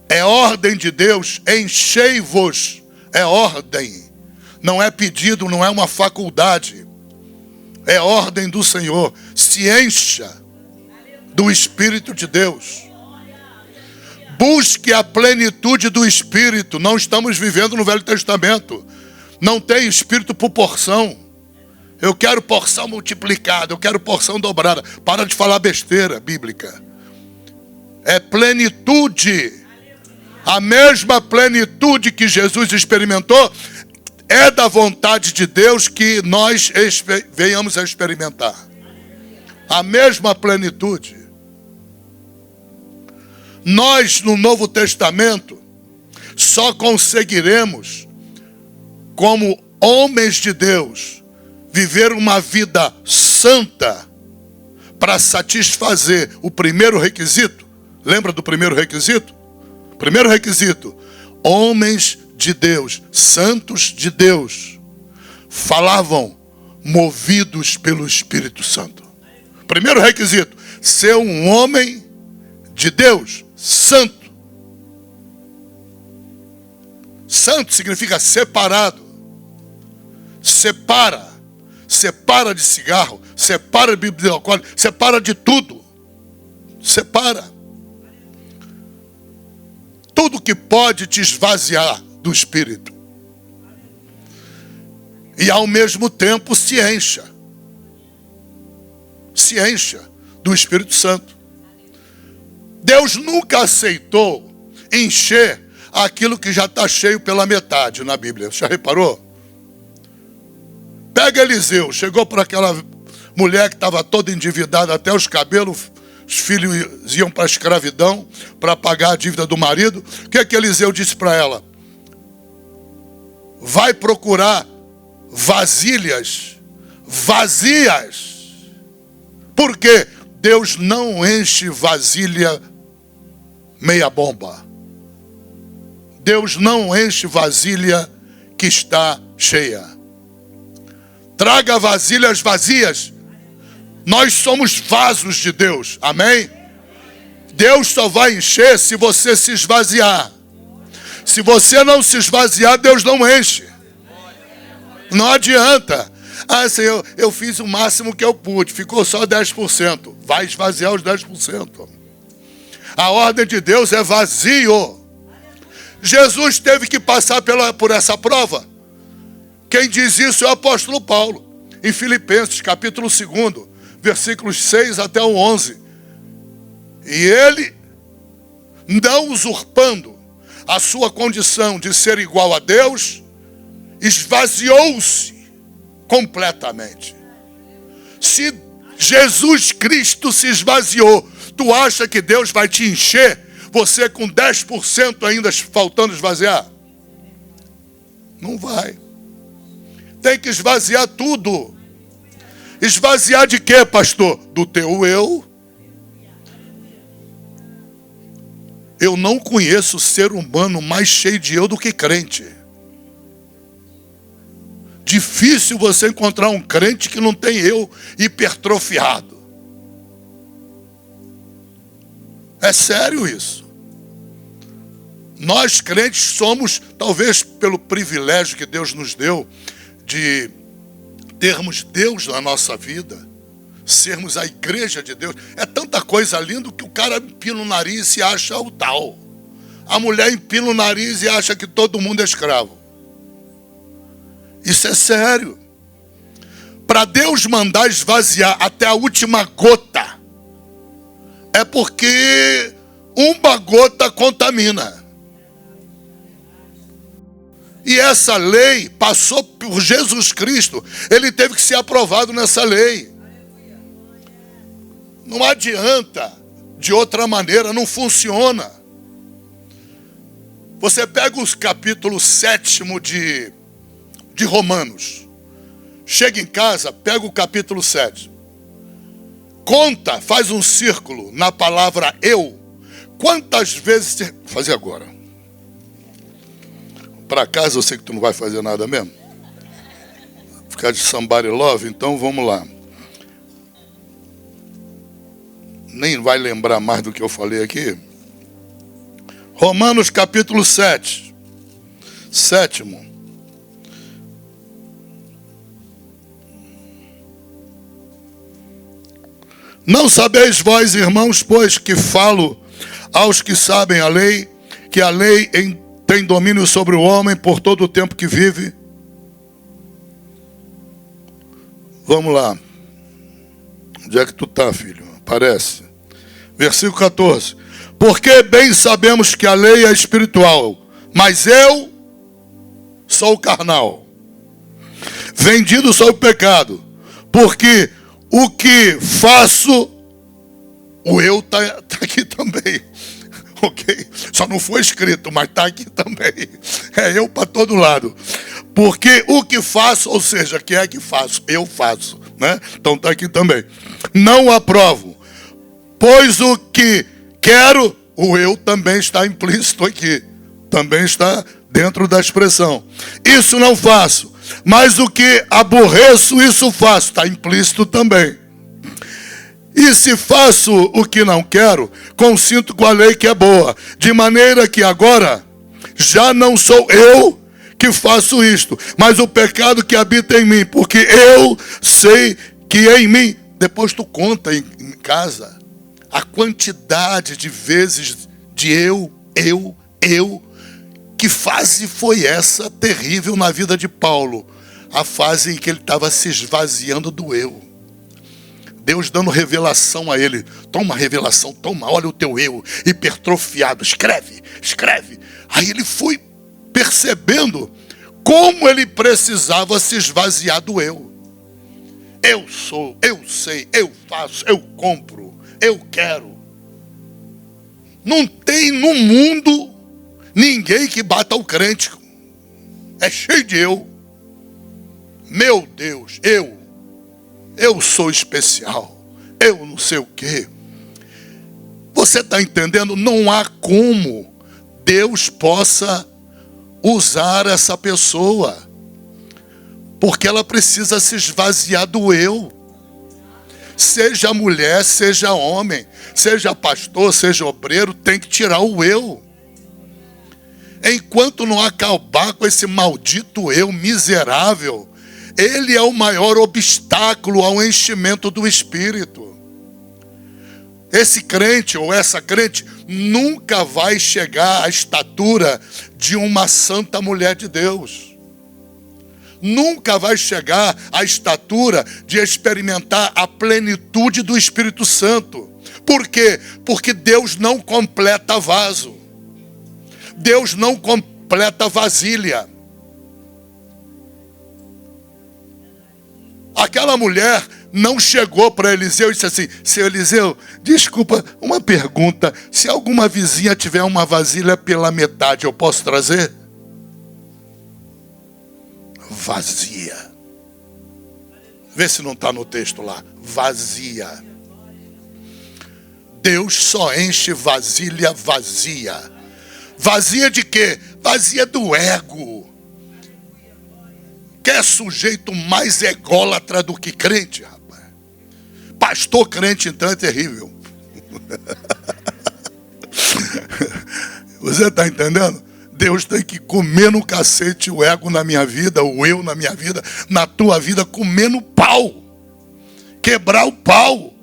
É ordem de Deus, enchei-vos. É ordem. Não é pedido, não é uma faculdade. É ordem do Senhor. Se encha do Espírito de Deus. Busque a plenitude do Espírito. Não estamos vivendo no Velho Testamento. Não tem Espírito por porção. Eu quero porção multiplicada, eu quero porção dobrada. Para de falar besteira bíblica. É plenitude. A mesma plenitude que Jesus experimentou é da vontade de Deus que nós venhamos a experimentar. A mesma plenitude. Nós, no Novo Testamento, só conseguiremos, como homens de Deus, viver uma vida santa para satisfazer o primeiro requisito. Lembra do primeiro requisito? Primeiro requisito: homens de Deus, santos de Deus, falavam movidos pelo Espírito Santo. Primeiro requisito: ser um homem de Deus, santo. Santo significa separado. Separa de cigarro, separa de bebida alcoólica, separa de tudo. Separa. Tudo que pode te esvaziar do Espírito. E ao mesmo tempo se encha. Se encha do Espírito Santo. Deus nunca aceitou encher aquilo que já está cheio pela metade na Bíblia. Já reparou? Pega Eliseu, chegou para aquela mulher que estava toda endividada até os cabelos, os filhos iam para a escravidão para pagar a dívida do marido. O que Eliseu disse para ela? Vai procurar vasilhas vazias. Por quê? Deus não enche vasilha meia bomba. Deus não enche vasilha que está cheia. Traga vasilhas vazias. Nós somos vasos de Deus. Amém? Deus só vai encher se você se esvaziar. Se você não se esvaziar, Deus não enche. Não adianta. Ah, Senhor, eu fiz o máximo que eu pude. Ficou só 10%. Vai esvaziar os 10%. A ordem de Deus é vazio. Jesus teve que passar por essa prova. Quem diz isso é o apóstolo Paulo. Em Filipenses, capítulo 2, versículos 6 até o 11. E ele, não usurpando a sua condição de ser igual a Deus, esvaziou-se completamente. Se Jesus Cristo se esvaziou, tu acha que Deus vai te encher, você com 10% ainda faltando esvaziar? Não vai. Tem que esvaziar tudo. Esvaziar de quê, pastor? Do teu eu. Eu não conheço ser humano mais cheio de eu do que crente. Difícil você encontrar um crente que não tem eu hipertrofiado. É sério isso. Nós crentes somos, talvez pelo privilégio que Deus nos deu, de termos Deus na nossa vida, sermos a igreja de Deus. É tanta coisa linda que o cara empina o nariz e acha o tal. A mulher empina o nariz e acha que todo mundo é escravo. Isso é sério. Para Deus mandar esvaziar até a última gota, é porque uma gota contamina. E essa lei passou por Jesus Cristo. Ele teve que ser aprovado nessa lei. Não adianta de outra maneira, não funciona. Você pega os capítulo 7 de Romanos. Chega em casa, pega o capítulo 7. Conta, faz um círculo na palavra eu. Quantas vezes... Vou fazer agora. Para casa eu sei que tu não vai fazer nada mesmo. ficar de somebody love, então vamos lá. Nem vai lembrar mais do que eu falei aqui. Romanos capítulo 7. Sétimo. Não sabeis vós, irmãos, pois que falo aos que sabem a lei, que a lei tem domínio sobre o homem por todo o tempo que vive? Vamos lá. Onde é que tu está, filho? Aparece. Versículo 14. Porque bem sabemos que a lei é espiritual, mas eu sou carnal, vendido sou o pecado, porque o que faço, o eu está aqui também, ok? Só não foi escrito, mas está aqui também. É eu para todo lado. Porque o que faço, ou seja, que é que faço? Eu faço, né? Então está aqui também. Não aprovo, pois o que quero, o eu também está implícito aqui. Também está dentro da expressão. Isso não faço, mas o que aborreço, isso faço. Está implícito também. E se faço o que não quero, consinto com a lei que é boa. De maneira que agora já não sou eu que faço isto, mas o pecado que habita em mim. Porque eu sei que em mim, depois tu conta em casa, a quantidade de vezes de eu, que fase foi essa terrível na vida de Paulo? A fase em que ele estava se esvaziando do eu. Deus dando revelação a ele. Toma revelação, toma, olha o teu eu hipertrofiado, escreve. Aí ele foi percebendo como ele precisava se esvaziar do eu. Eu sou, eu sei, eu faço, eu compro, eu quero. Não tem no mundo ninguém que bata o crente. É cheio de eu. Meu Deus, eu sou especial. Eu não sei o quê. Você está entendendo? Não há como Deus possa usar essa pessoa, porque ela precisa se esvaziar do eu. Seja mulher, seja homem, seja pastor, seja obreiro, tem que tirar o eu. Enquanto não acabar com esse maldito eu miserável, ele é o maior obstáculo ao enchimento do Espírito. Esse crente ou essa crente nunca vai chegar à estatura de uma santa mulher de Deus. Nunca vai chegar à estatura de experimentar a plenitude do Espírito Santo. Por quê? Porque Deus não completa vaso. Deus não completa vasilha. Aquela mulher não chegou para Eliseu e disse assim: seu Eliseu, desculpa, uma pergunta, se alguma vizinha tiver uma vasilha pela metade, eu posso trazer? Vazia. Vê se não está no texto lá. Vazia. Deus só enche vasilha vazia. Vazia de quê? Vazia do ego. Quer sujeito mais ególatra do que crente, rapaz? Pastor crente, então, é terrível. Você está entendendo? Deus tem que comer no cacete o ego na minha vida, o eu na minha vida, na tua vida, comer no pau. Quebrar o pau.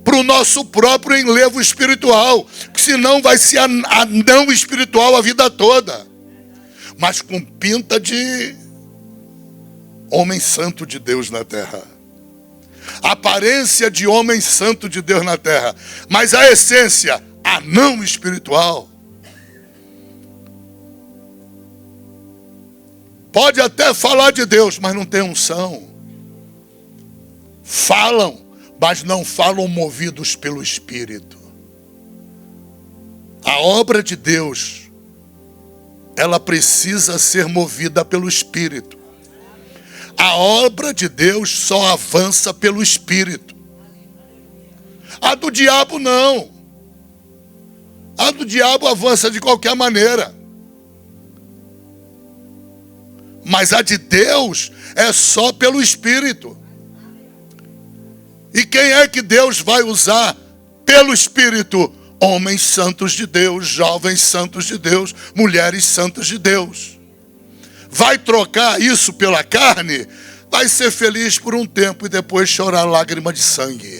Para o nosso próprio enlevo espiritual. Que senão vai ser anão espiritual a vida toda. Mas com pinta de homem santo de Deus na terra. Aparência de homem santo de Deus na terra. Mas a essência, anão espiritual. Pode até falar de Deus, mas não tem unção. Falam, mas não falam movidos pelo Espírito. A obra de Deus, ela precisa ser movida pelo Espírito. A obra de Deus só avança pelo Espírito. A do diabo não. A do diabo avança de qualquer maneira. Mas a de Deus é só pelo Espírito. E quem é que Deus vai usar pelo Espírito? Homens santos de Deus, jovens santos de Deus, mulheres santas de Deus. Vai trocar isso pela carne? Vai ser feliz por um tempo e depois chorar lágrima de sangue.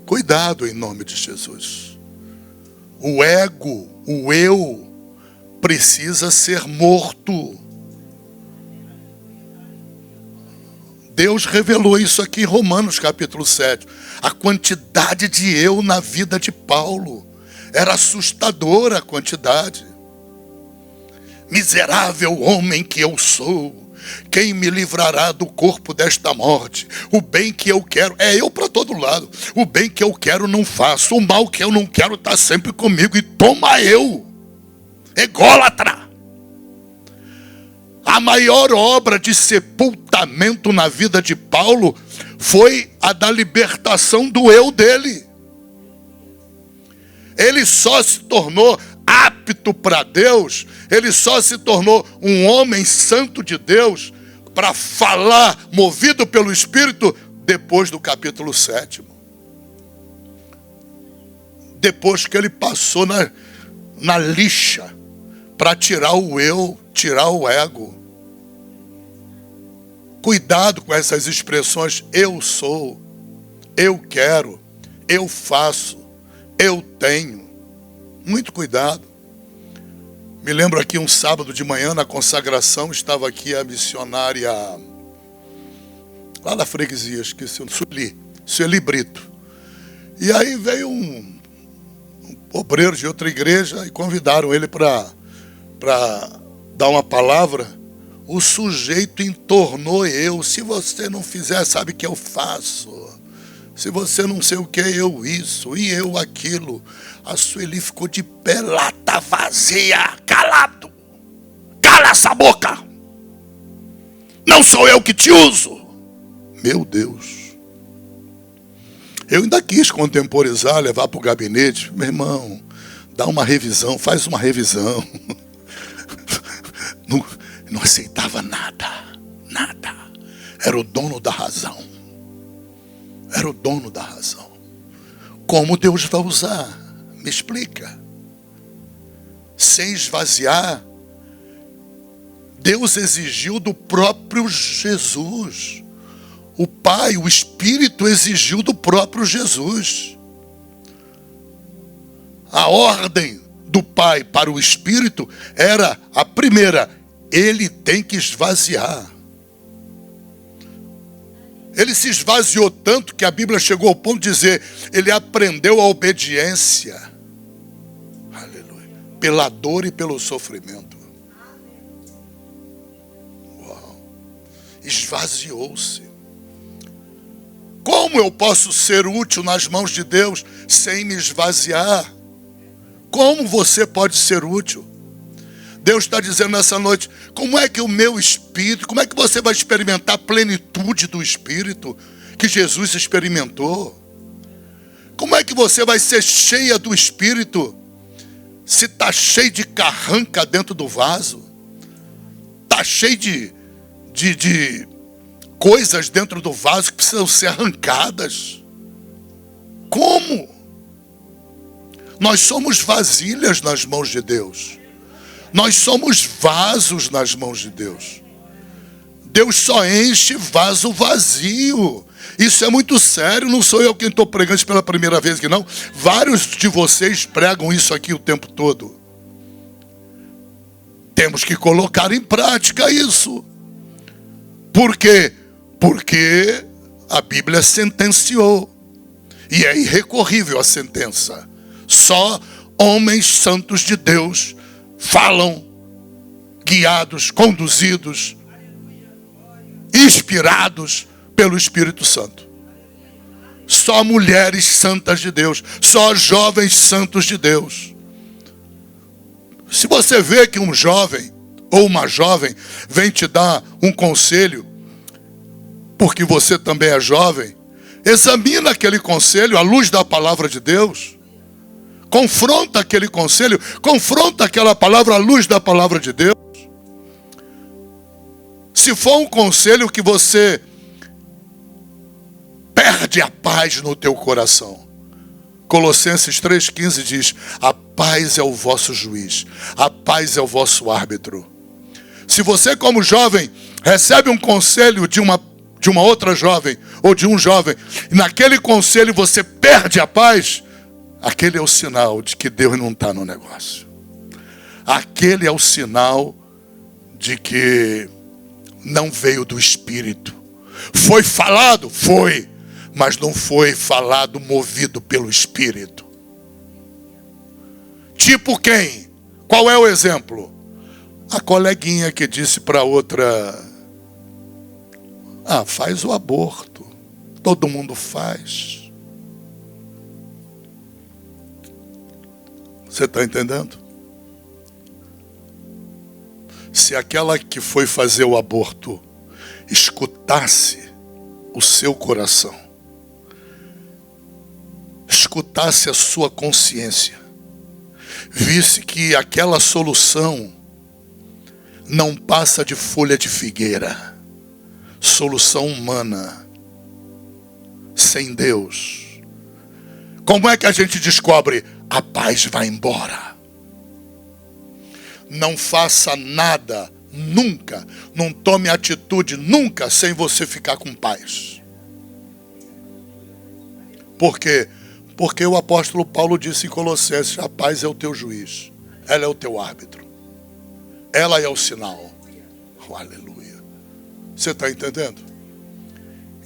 Cuidado em nome de Jesus. O ego, o eu, precisa ser morto. Deus revelou isso aqui em Romanos capítulo 7. A quantidade de eu na vida de Paulo. Era assustadora a quantidade. Miserável homem que eu sou, quem me livrará do corpo desta morte? O bem que eu quero, é eu para todo lado. O bem que eu quero não faço, o mal que eu não quero está sempre comigo. E toma eu, ególatra. A maior obra de sepultamento na vida de Paulo foi a da libertação do eu dele. Ele só se tornou apto para Deus, ele só se tornou um homem santo de Deus para falar, movido pelo Espírito, depois do capítulo 7. Depois que ele passou na lixa para tirar o eu, tirar o ego. Cuidado com essas expressões, eu sou, eu quero, eu faço, eu tenho. Muito cuidado. Me lembro aqui um sábado de manhã, na consagração, estava aqui a missionária, lá da freguesia, esqueci, Sueli Brito. E aí veio um obreiro de outra igreja e convidaram ele para dar uma palavra. O sujeito entornou eu. Se você não fizer, sabe que eu faço. Se você não sei o que, eu isso, e eu aquilo. A Sueli ficou de pé, lata vazia, calado. Cala essa boca. Não sou eu que te uso. Meu Deus. Eu ainda quis contemporizar, levar para o gabinete. Meu irmão, dá uma revisão, faz uma revisão. Não aceitava nada, nada. Era o dono da razão. Era o dono da razão. Como Deus vai usar? Me explica. Sem esvaziar, Deus exigiu do próprio Jesus. O Pai, o Espírito exigiu do próprio Jesus. A ordem do Pai para o Espírito era a primeira: ele tem que esvaziar. Ele se esvaziou tanto que a Bíblia chegou ao ponto de dizer, ele aprendeu a obediência. Aleluia. Pela dor e pelo sofrimento. Uau. Esvaziou-se. Como eu posso ser útil nas mãos de Deus sem me esvaziar? Como você pode ser útil? Deus está dizendo nessa noite, como é que o meu Espírito, como é que você vai experimentar a plenitude do Espírito que Jesus experimentou? Como é que você vai ser cheia do Espírito se está cheio de carranca dentro do vaso? Está cheio de coisas dentro do vaso que precisam ser arrancadas? Como? Nós somos vasilhas nas mãos de Deus. Nós somos vasos nas mãos de Deus. Deus só enche vaso vazio. Isso é muito sério, não sou eu quem estou pregando isso pela primeira vez aqui, não. Vários de vocês pregam isso aqui o tempo todo. Temos que colocar em prática isso. Por quê? Porque a Bíblia sentenciou. E é irrecorrível a sentença. Só homens santos de Deus falam, guiados, conduzidos, inspirados pelo Espírito Santo. Só mulheres santas de Deus, só jovens santos de Deus. Se você vê que um jovem ou uma jovem vem te dar um conselho, porque você também é jovem, examina aquele conselho à luz da palavra de Deus. confronta aquele conselho, confronta aquela palavra à luz da palavra de Deus. Se for um conselho que você perde a paz no teu coração, Colossenses 3,15 diz: a paz é o vosso juiz, a paz é o vosso árbitro. Se você, como jovem, recebe um conselho de uma outra jovem, ou de um jovem, e naquele conselho você perde a paz, aquele é o sinal de que Deus não está no negócio. Aquele é o sinal de que não veio do Espírito. Foi falado? Foi. Mas não foi falado movido pelo Espírito. Tipo quem? Qual é o exemplo? A coleguinha que disse para outra: faz o aborto. Todo mundo faz. Você está entendendo? Se aquela que foi fazer o aborto escutasse o seu coração, escutasse a sua consciência, visse que aquela solução não passa de folha de figueira, solução humana, sem Deus, como é que a gente descobre? A paz vai embora. Não faça nada, nunca, não tome atitude nunca sem você ficar com paz. Por quê? Porque o apóstolo Paulo disse em Colossenses: a paz é o teu juiz, ela é o teu árbitro, ela é o sinal. Oh, aleluia. Você está entendendo?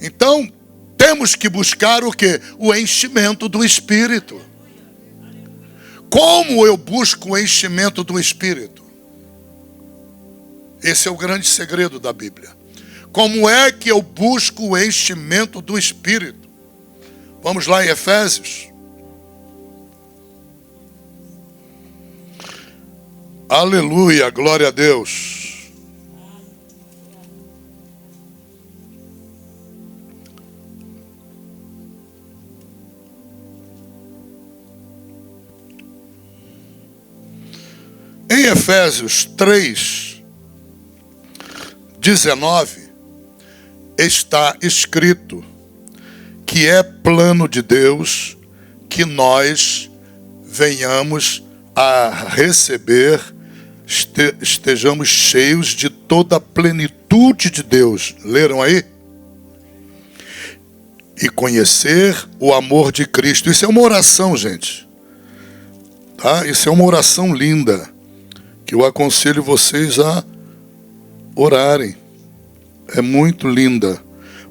Então, temos que buscar o quê? O enchimento do Espírito. Como eu busco o enchimento do Espírito? Esse é o grande segredo da Bíblia. Como é que eu busco o enchimento do Espírito? Vamos lá em Efésios. Aleluia, glória a Deus. Em Efésios 3:19 está escrito que é plano de Deus que nós venhamos a receber, estejamos cheios de toda a plenitude de Deus. Leram aí? E conhecer o amor de Cristo. Isso é uma oração, gente. Tá? Isso é uma oração linda, que eu aconselho vocês a orarem. É muito linda.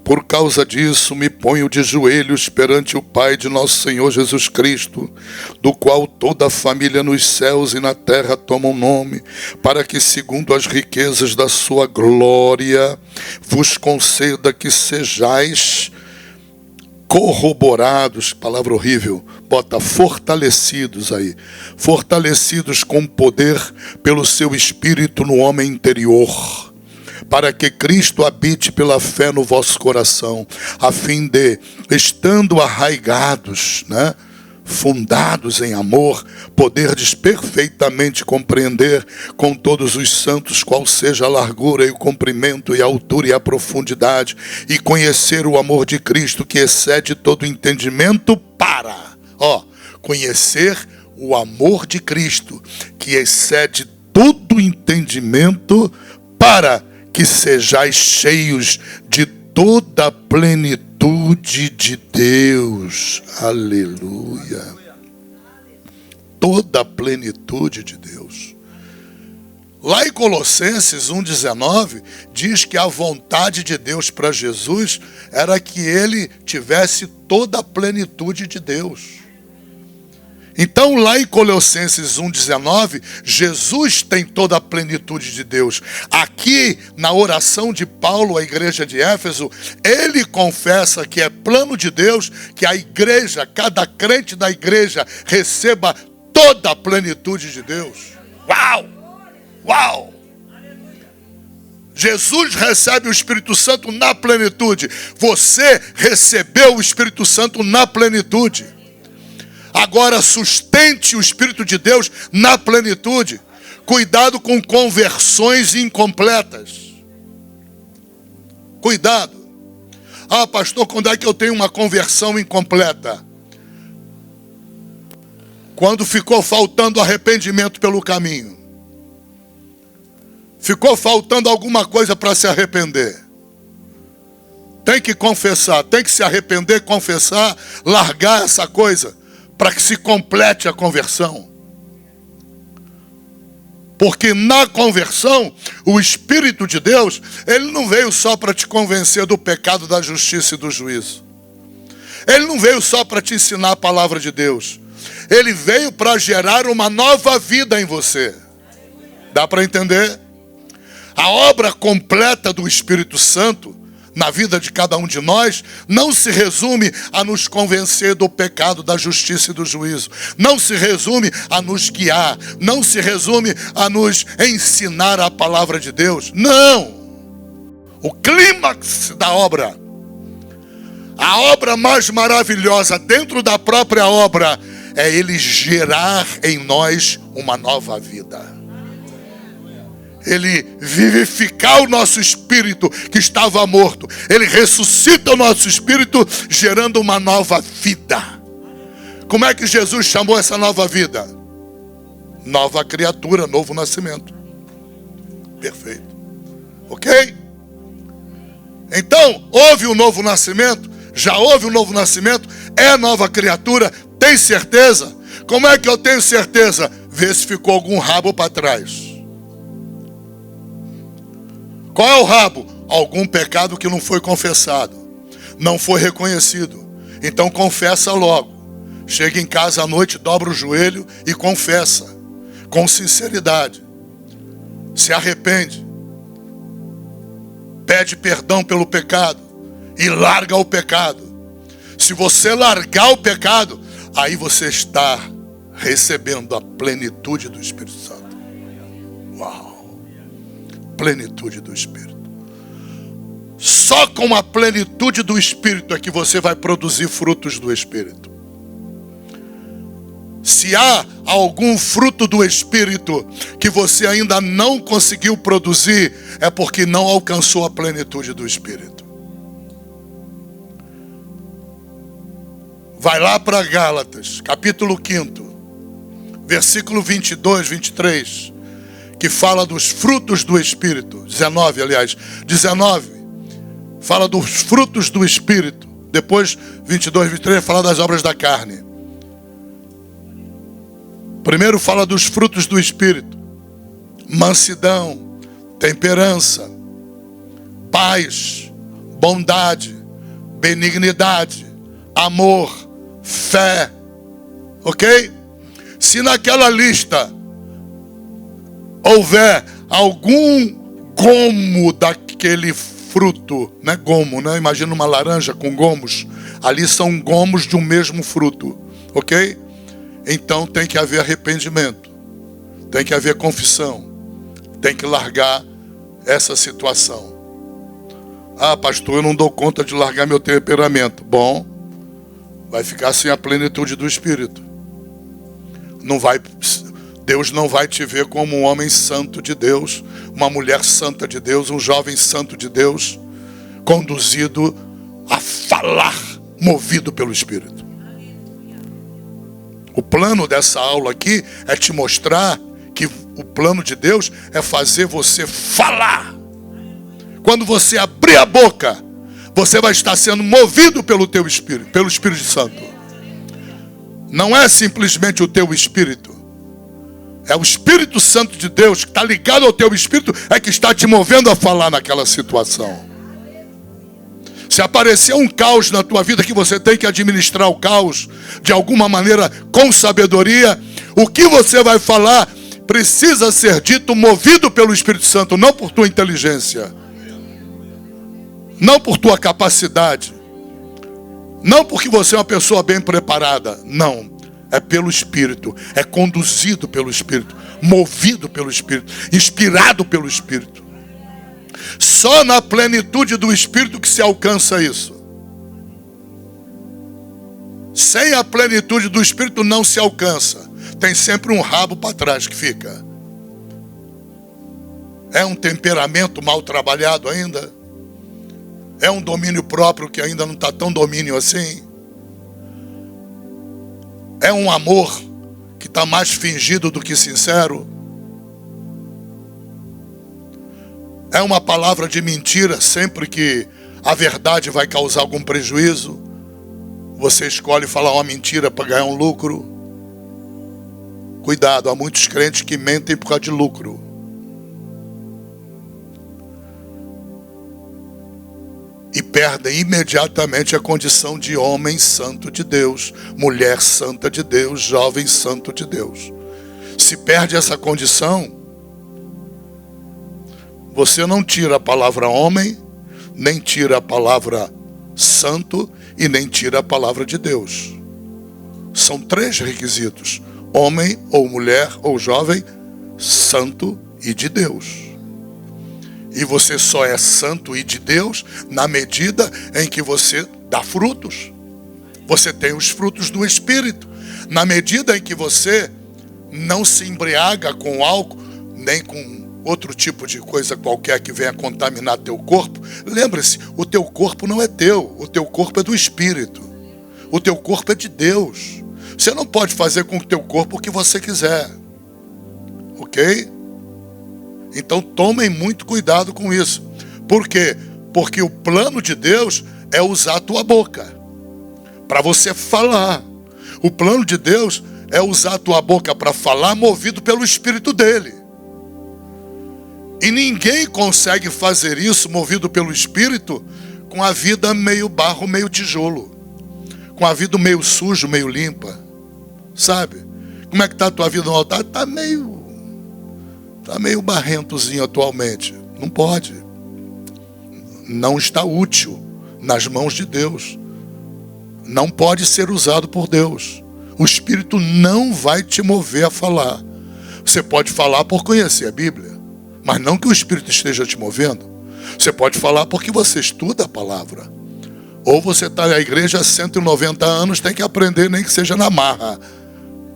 Por causa disso, me ponho de joelhos perante o Pai de nosso Senhor Jesus Cristo, do qual toda a família nos céus e na terra toma um nome, para que, segundo as riquezas da sua glória, vos conceda que sejais corroborados, palavra horrível, bota fortalecidos aí, fortalecidos com poder pelo seu Espírito no homem interior, para que Cristo habite pela fé no vosso coração, a fim de, estando arraigados, fundados em amor, poderdes perfeitamente compreender com todos os santos qual seja a largura e o comprimento e a altura e a profundidade, e conhecer o amor de Cristo que excede todo entendimento conhecer o amor de Cristo que excede todo entendimento, para que sejais cheios de toda a plenitude de Deus. Aleluia. Toda a plenitude de Deus. Lá em Colossenses 1:19, diz que a vontade de Deus para Jesus era que ele tivesse toda a plenitude de Deus. Então, lá em Colossenses 1:19, Jesus tem toda a plenitude de Deus. Aqui, na oração de Paulo à igreja de Éfeso, ele confessa que é plano de Deus que a igreja, cada crente da igreja, receba toda a plenitude de Deus. Uau! Uau! Jesus recebe o Espírito Santo na plenitude. Você recebeu o Espírito Santo na plenitude. Agora sustente o Espírito de Deus na plenitude. Cuidado com conversões incompletas. Cuidado. Ah, pastor, quando é que eu tenho uma conversão incompleta? Quando ficou faltando arrependimento pelo caminho. Ficou faltando alguma coisa para se arrepender. Tem que confessar, tem que se arrepender, confessar, largar essa coisa, para que se complete a conversão. Porque na conversão, o Espírito de Deus, ele não veio só para te convencer do pecado, da justiça e do juízo. Ele não veio só para te ensinar a palavra de Deus. Ele veio para gerar uma nova vida em você. Dá para entender? A obra completa do Espírito Santo na vida de cada um de nós não se resume a nos convencer do pecado, da justiça e do juízo. Não se resume a nos guiar. Não se resume a nos ensinar a palavra de Deus. Não! O clímax da obra, a obra mais maravilhosa dentro da própria obra, é Ele gerar em nós uma nova vida. Ele vivificar o nosso espírito que estava morto. Ele ressuscita o nosso espírito, gerando uma nova vida. Como é que Jesus chamou essa nova vida? Nova criatura, novo nascimento. Perfeito. Ok? Então, houve um novo nascimento? Já houve um novo nascimento? É nova criatura? Tem certeza? Como é que eu tenho certeza? Vê se ficou algum rabo para trás. Qual é o rabo? Algum pecado que não foi confessado, não foi reconhecido. Então confessa logo. Chega em casa à noite, dobra o joelho e confessa. Com sinceridade. Se arrepende. Pede perdão pelo pecado. E larga o pecado. Se você largar o pecado, aí você está recebendo a plenitude do Espírito Santo. Uau! Plenitude do Espírito. Só com a plenitude do Espírito é que você vai produzir frutos do Espírito. Se há algum fruto do Espírito que você ainda não conseguiu produzir, é porque não alcançou a plenitude do Espírito. Vai lá para Gálatas, capítulo 5, versículo 22, 23. Que fala dos frutos do Espírito. 19, aliás. 19. Fala dos frutos do Espírito. Depois, 22, 23, fala das obras da carne. Primeiro fala dos frutos do Espírito. Mansidão, temperança, paz, bondade, benignidade, amor, fé. Ok? Se naquela lista houver algum gomo daquele fruto, né? Gomo, né? Imagina uma laranja com gomos. Ali são gomos de um mesmo fruto, ok? Então tem que haver arrependimento, tem que haver confissão, tem que largar essa situação. Ah, pastor, eu não dou conta de largar meu temperamento. Bom, vai ficar sem a plenitude do Espírito. Deus não vai te ver como um homem santo de Deus, uma mulher santa de Deus, um jovem santo de Deus, conduzido a falar, movido pelo Espírito. O plano dessa aula aqui é te mostrar que o plano de Deus é fazer você falar. Quando você abrir a boca, você vai estar sendo movido pelo teu Espírito, pelo Espírito Santo. Não é simplesmente o teu Espírito. É o Espírito Santo de Deus que está ligado ao teu Espírito, é que está te movendo a falar naquela situação. Se aparecer um caos na tua vida que você tem que administrar o caos de alguma maneira com sabedoria, o que você vai falar precisa ser dito movido pelo Espírito Santo, não por tua inteligência, não por tua capacidade, não porque você é uma pessoa bem preparada, não. É pelo Espírito, é conduzido pelo Espírito, movido pelo Espírito, inspirado pelo Espírito. Só na plenitude do Espírito que se alcança isso. Sem a plenitude do Espírito não se alcança. Tem sempre um rabo para trás que fica. É um temperamento mal trabalhado ainda? É um domínio próprio que ainda não está tão domínio assim? É um amor que está mais fingido do que sincero? É uma palavra de mentira sempre que a verdade vai causar algum prejuízo? Você escolhe falar uma mentira para ganhar um lucro? Cuidado, há muitos crentes que mentem por causa de lucro. E perdem imediatamente a condição de homem santo de Deus, mulher santa de Deus, jovem santo de Deus. Se perde essa condição, você não tira a palavra homem, nem tira a palavra santo e nem tira a palavra de Deus. São 3 requisitos: homem ou mulher ou jovem, santo e de Deus. E você só é santo e de Deus na medida em que você dá frutos. Você tem os frutos do Espírito. Na medida em que você não se embriaga com álcool, nem com outro tipo de coisa qualquer que venha contaminar teu corpo. Lembre-se, o teu corpo não é teu. O teu corpo é do Espírito. O teu corpo é de Deus. Você não pode fazer com o teu corpo o que você quiser. Ok? Então tomem muito cuidado com isso. Por quê? Porque o plano de Deus é usar a tua boca para você falar. O plano de Deus é usar a tua boca para falar movido pelo Espírito dele. E ninguém consegue fazer isso movido pelo Espírito com a vida meio barro, meio tijolo. Com a vida meio sujo, meio limpa. Sabe? Como é que está a tua vida no altar? Está meio barrentozinho atualmente. Não pode. Não está útil nas mãos de Deus. Não pode ser usado por Deus. O Espírito não vai te mover a falar. Você pode falar por conhecer a Bíblia, mas não que o Espírito esteja te movendo. Você pode falar porque você estuda a palavra. Ou você está na igreja há 190 anos, tem que aprender nem que seja na marra.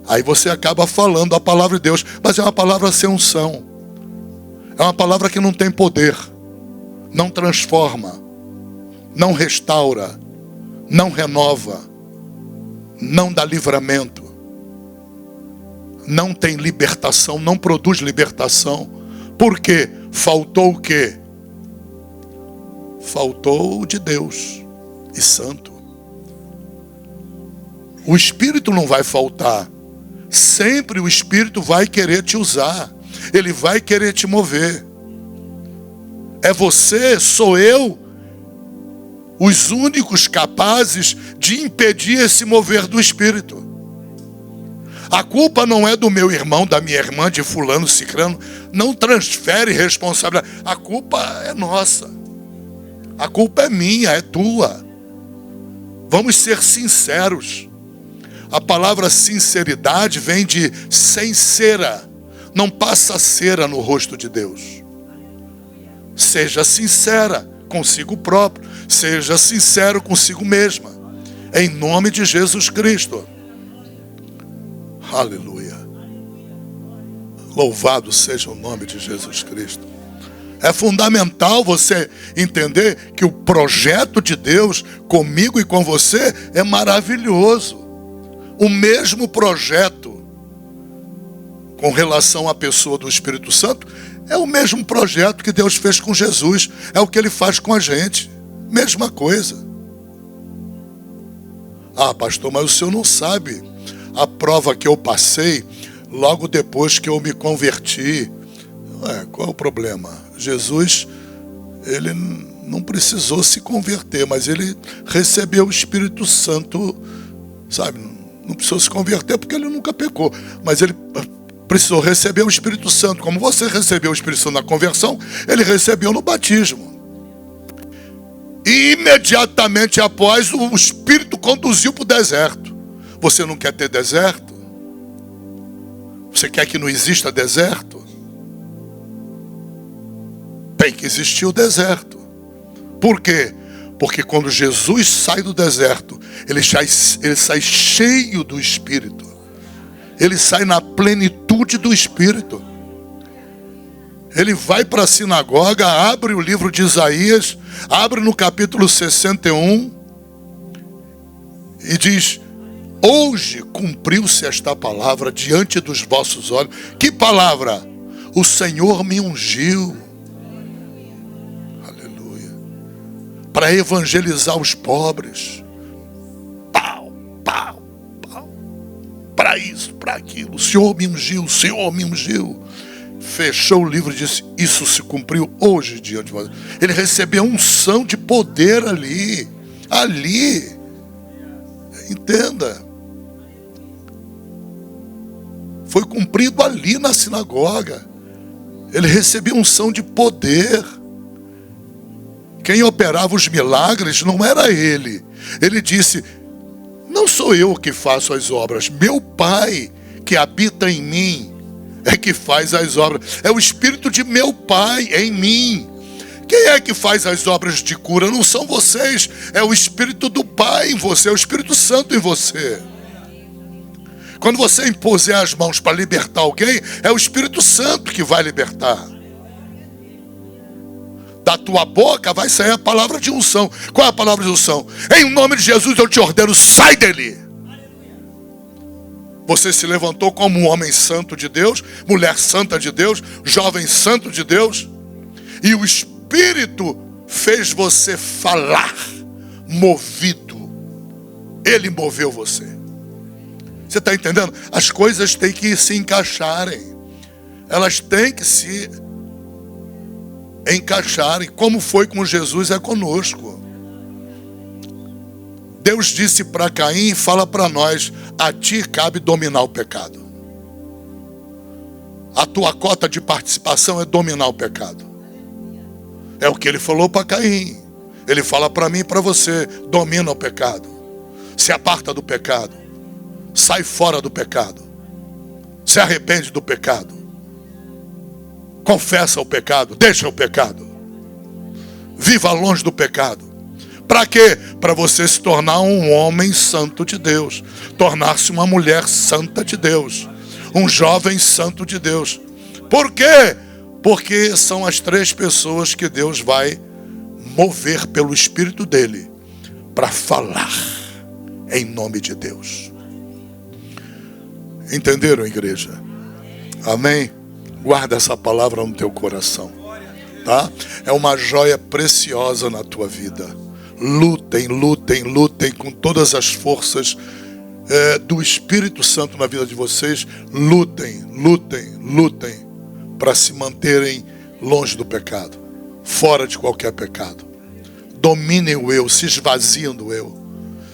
Aí você acaba falando a palavra de Deus, mas é uma palavra sem unção. É uma palavra que não tem poder, não transforma, não restaura, não renova, não dá livramento, não tem libertação, não produz libertação. Por quê? Faltou o quê? Faltou o de Deus e santo. O Espírito não vai faltar. Sempre o Espírito vai querer te usar. Ele vai querer te mover. É você, sou eu, os únicos capazes de impedir esse mover do Espírito. A culpa não é do meu irmão, da minha irmã, de fulano, cicrano. Não transfere responsabilidade. A culpa é nossa. A culpa é minha, é tua. Vamos ser sinceros. A palavra sinceridade vem de sem cera. Não passa cera no rosto de Deus. Seja sincera consigo próprio. Seja sincero consigo mesma. Em nome de Jesus Cristo. Aleluia. Louvado seja o nome de Jesus Cristo. É fundamental você entender que o projeto de Deus comigo e com você é maravilhoso. O mesmo projeto com relação à pessoa do Espírito Santo é o mesmo projeto que Deus fez com Jesus. É o que Ele faz com a gente. Mesma coisa. Ah, pastor, mas o senhor não sabe a prova que eu passei logo depois que eu me converti. Qual é o problema? Jesus, ele não precisou se converter, mas ele recebeu o Espírito Santo, sabe? Não precisou se converter porque ele nunca pecou, mas ele precisou receber o Espírito Santo. Como você recebeu o Espírito Santo na conversão, ele recebeu no batismo. E imediatamente após, o Espírito conduziu para o deserto. Você não quer ter deserto? Você quer que não exista deserto? Tem que existir o deserto. Por quê? Porque quando Jesus sai do deserto Ele sai cheio do Espírito. Ele sai na plenitude do Espírito. Ele vai para a sinagoga, abre o livro de Isaías, abre no capítulo 61 e diz: hoje cumpriu-se esta palavra diante dos vossos olhos. Que palavra? O Senhor me ungiu. Aleluia. Para evangelizar os pobres. Pau. Para isso, para aquilo. O Senhor me ungiu, o Senhor me ungiu. Fechou o livro e disse: isso se cumpriu hoje diante de vós. Ele recebeu unção de poder ali. Entenda. Foi cumprido ali na sinagoga. Ele recebeu unção de poder. Quem operava os milagres não era ele. Ele disse: não sou eu que faço as obras, meu Pai que habita em mim é que faz as obras. É o Espírito de meu Pai em mim. Quem é que faz as obras de cura? Não são vocês, é o Espírito do Pai em você, é o Espírito Santo em você. Quando você impuser as mãos para libertar alguém, é o Espírito Santo que vai libertar. Da tua boca vai sair a palavra de unção. Qual é a palavra de unção? Em nome de Jesus eu te ordeno, sai dele. Você se levantou como um homem santo de Deus, mulher santa de Deus, jovem santo de Deus, e o Espírito fez você falar, movido. Ele moveu você. Você está entendendo? As coisas têm que se encaixarem. Elas têm que se encaixarem. Como foi com Jesus, é conosco. Deus disse para Caim, fala para nós: a ti cabe dominar o pecado. A tua cota de participação é dominar o pecado. É o que ele falou para Caim. Ele fala para mim e para você: domina o pecado. Se aparta do pecado. Sai fora do pecado. Se arrepende do pecado. Confessa o pecado. Deixa o pecado. Viva longe do pecado. Para quê? Para você se tornar um homem santo de Deus. Tornar-se uma mulher santa de Deus. Um jovem santo de Deus. Por quê? Porque são as três pessoas que Deus vai mover pelo Espírito dele para falar em nome de Deus. Entenderam, igreja? Amém? Guarda essa palavra no teu coração, tá? É uma joia preciosa na tua vida. Lutem com todas as forças do Espírito Santo na vida de vocês. Lutem para se manterem longe do pecado, fora de qualquer pecado. Dominem o eu, se esvaziem do eu,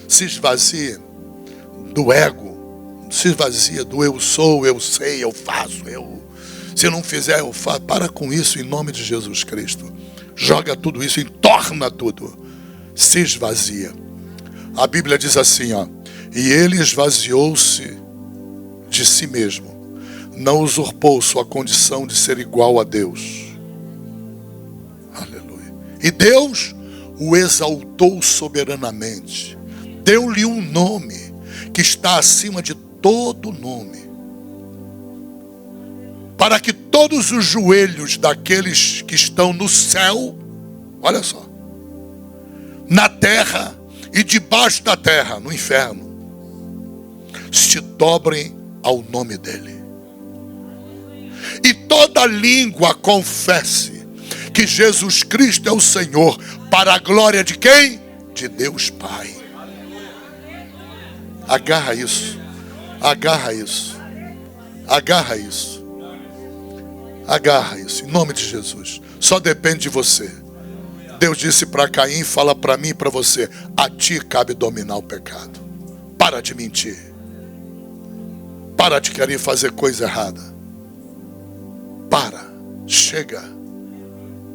se esvaziem do ego, se esvazia do eu sou, eu sei, eu faço, se não fizer, eu faço. Para com isso em nome de Jesus Cristo. Joga tudo isso, entorna tudo. Se esvazia. A Bíblia diz assim, ó: e ele esvaziou-se de si mesmo, não usurpou sua condição de ser igual a Deus. Aleluia. E Deus o exaltou soberanamente, deu-lhe um nome que está acima de todo nome, para que todos os joelhos daqueles que estão no céu, olha só, na terra e debaixo da terra, no inferno, se dobrem ao nome dele. E toda língua confesse que Jesus Cristo é o Senhor, para a glória de quem? De Deus Pai. Agarra isso. Agarra isso. Agarra isso. Agarra isso. Em nome de Jesus. Só depende de você. Deus disse para Caim, fala para mim e para você: a ti cabe dominar o pecado. Para de mentir. Para de querer fazer coisa errada. Para. Chega.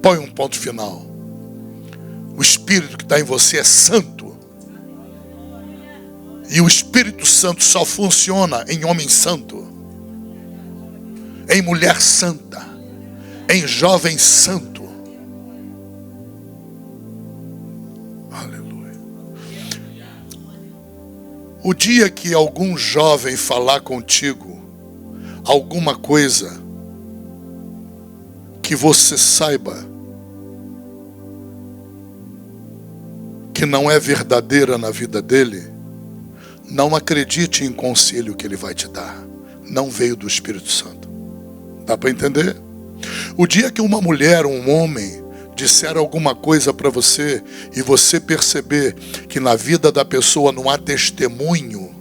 Põe um ponto final. O Espírito que está em você é santo. E o Espírito Santo só funciona em homem santo, em mulher santa, em jovem santo. Aleluia. O dia que algum jovem falar contigo alguma coisa que você saiba que não é verdadeira na vida dele, não acredite em conselho que ele vai te dar. Não veio do Espírito Santo. Dá para entender? O dia que uma mulher, um homem, disser alguma coisa para você e você perceber que na vida da pessoa não há testemunho,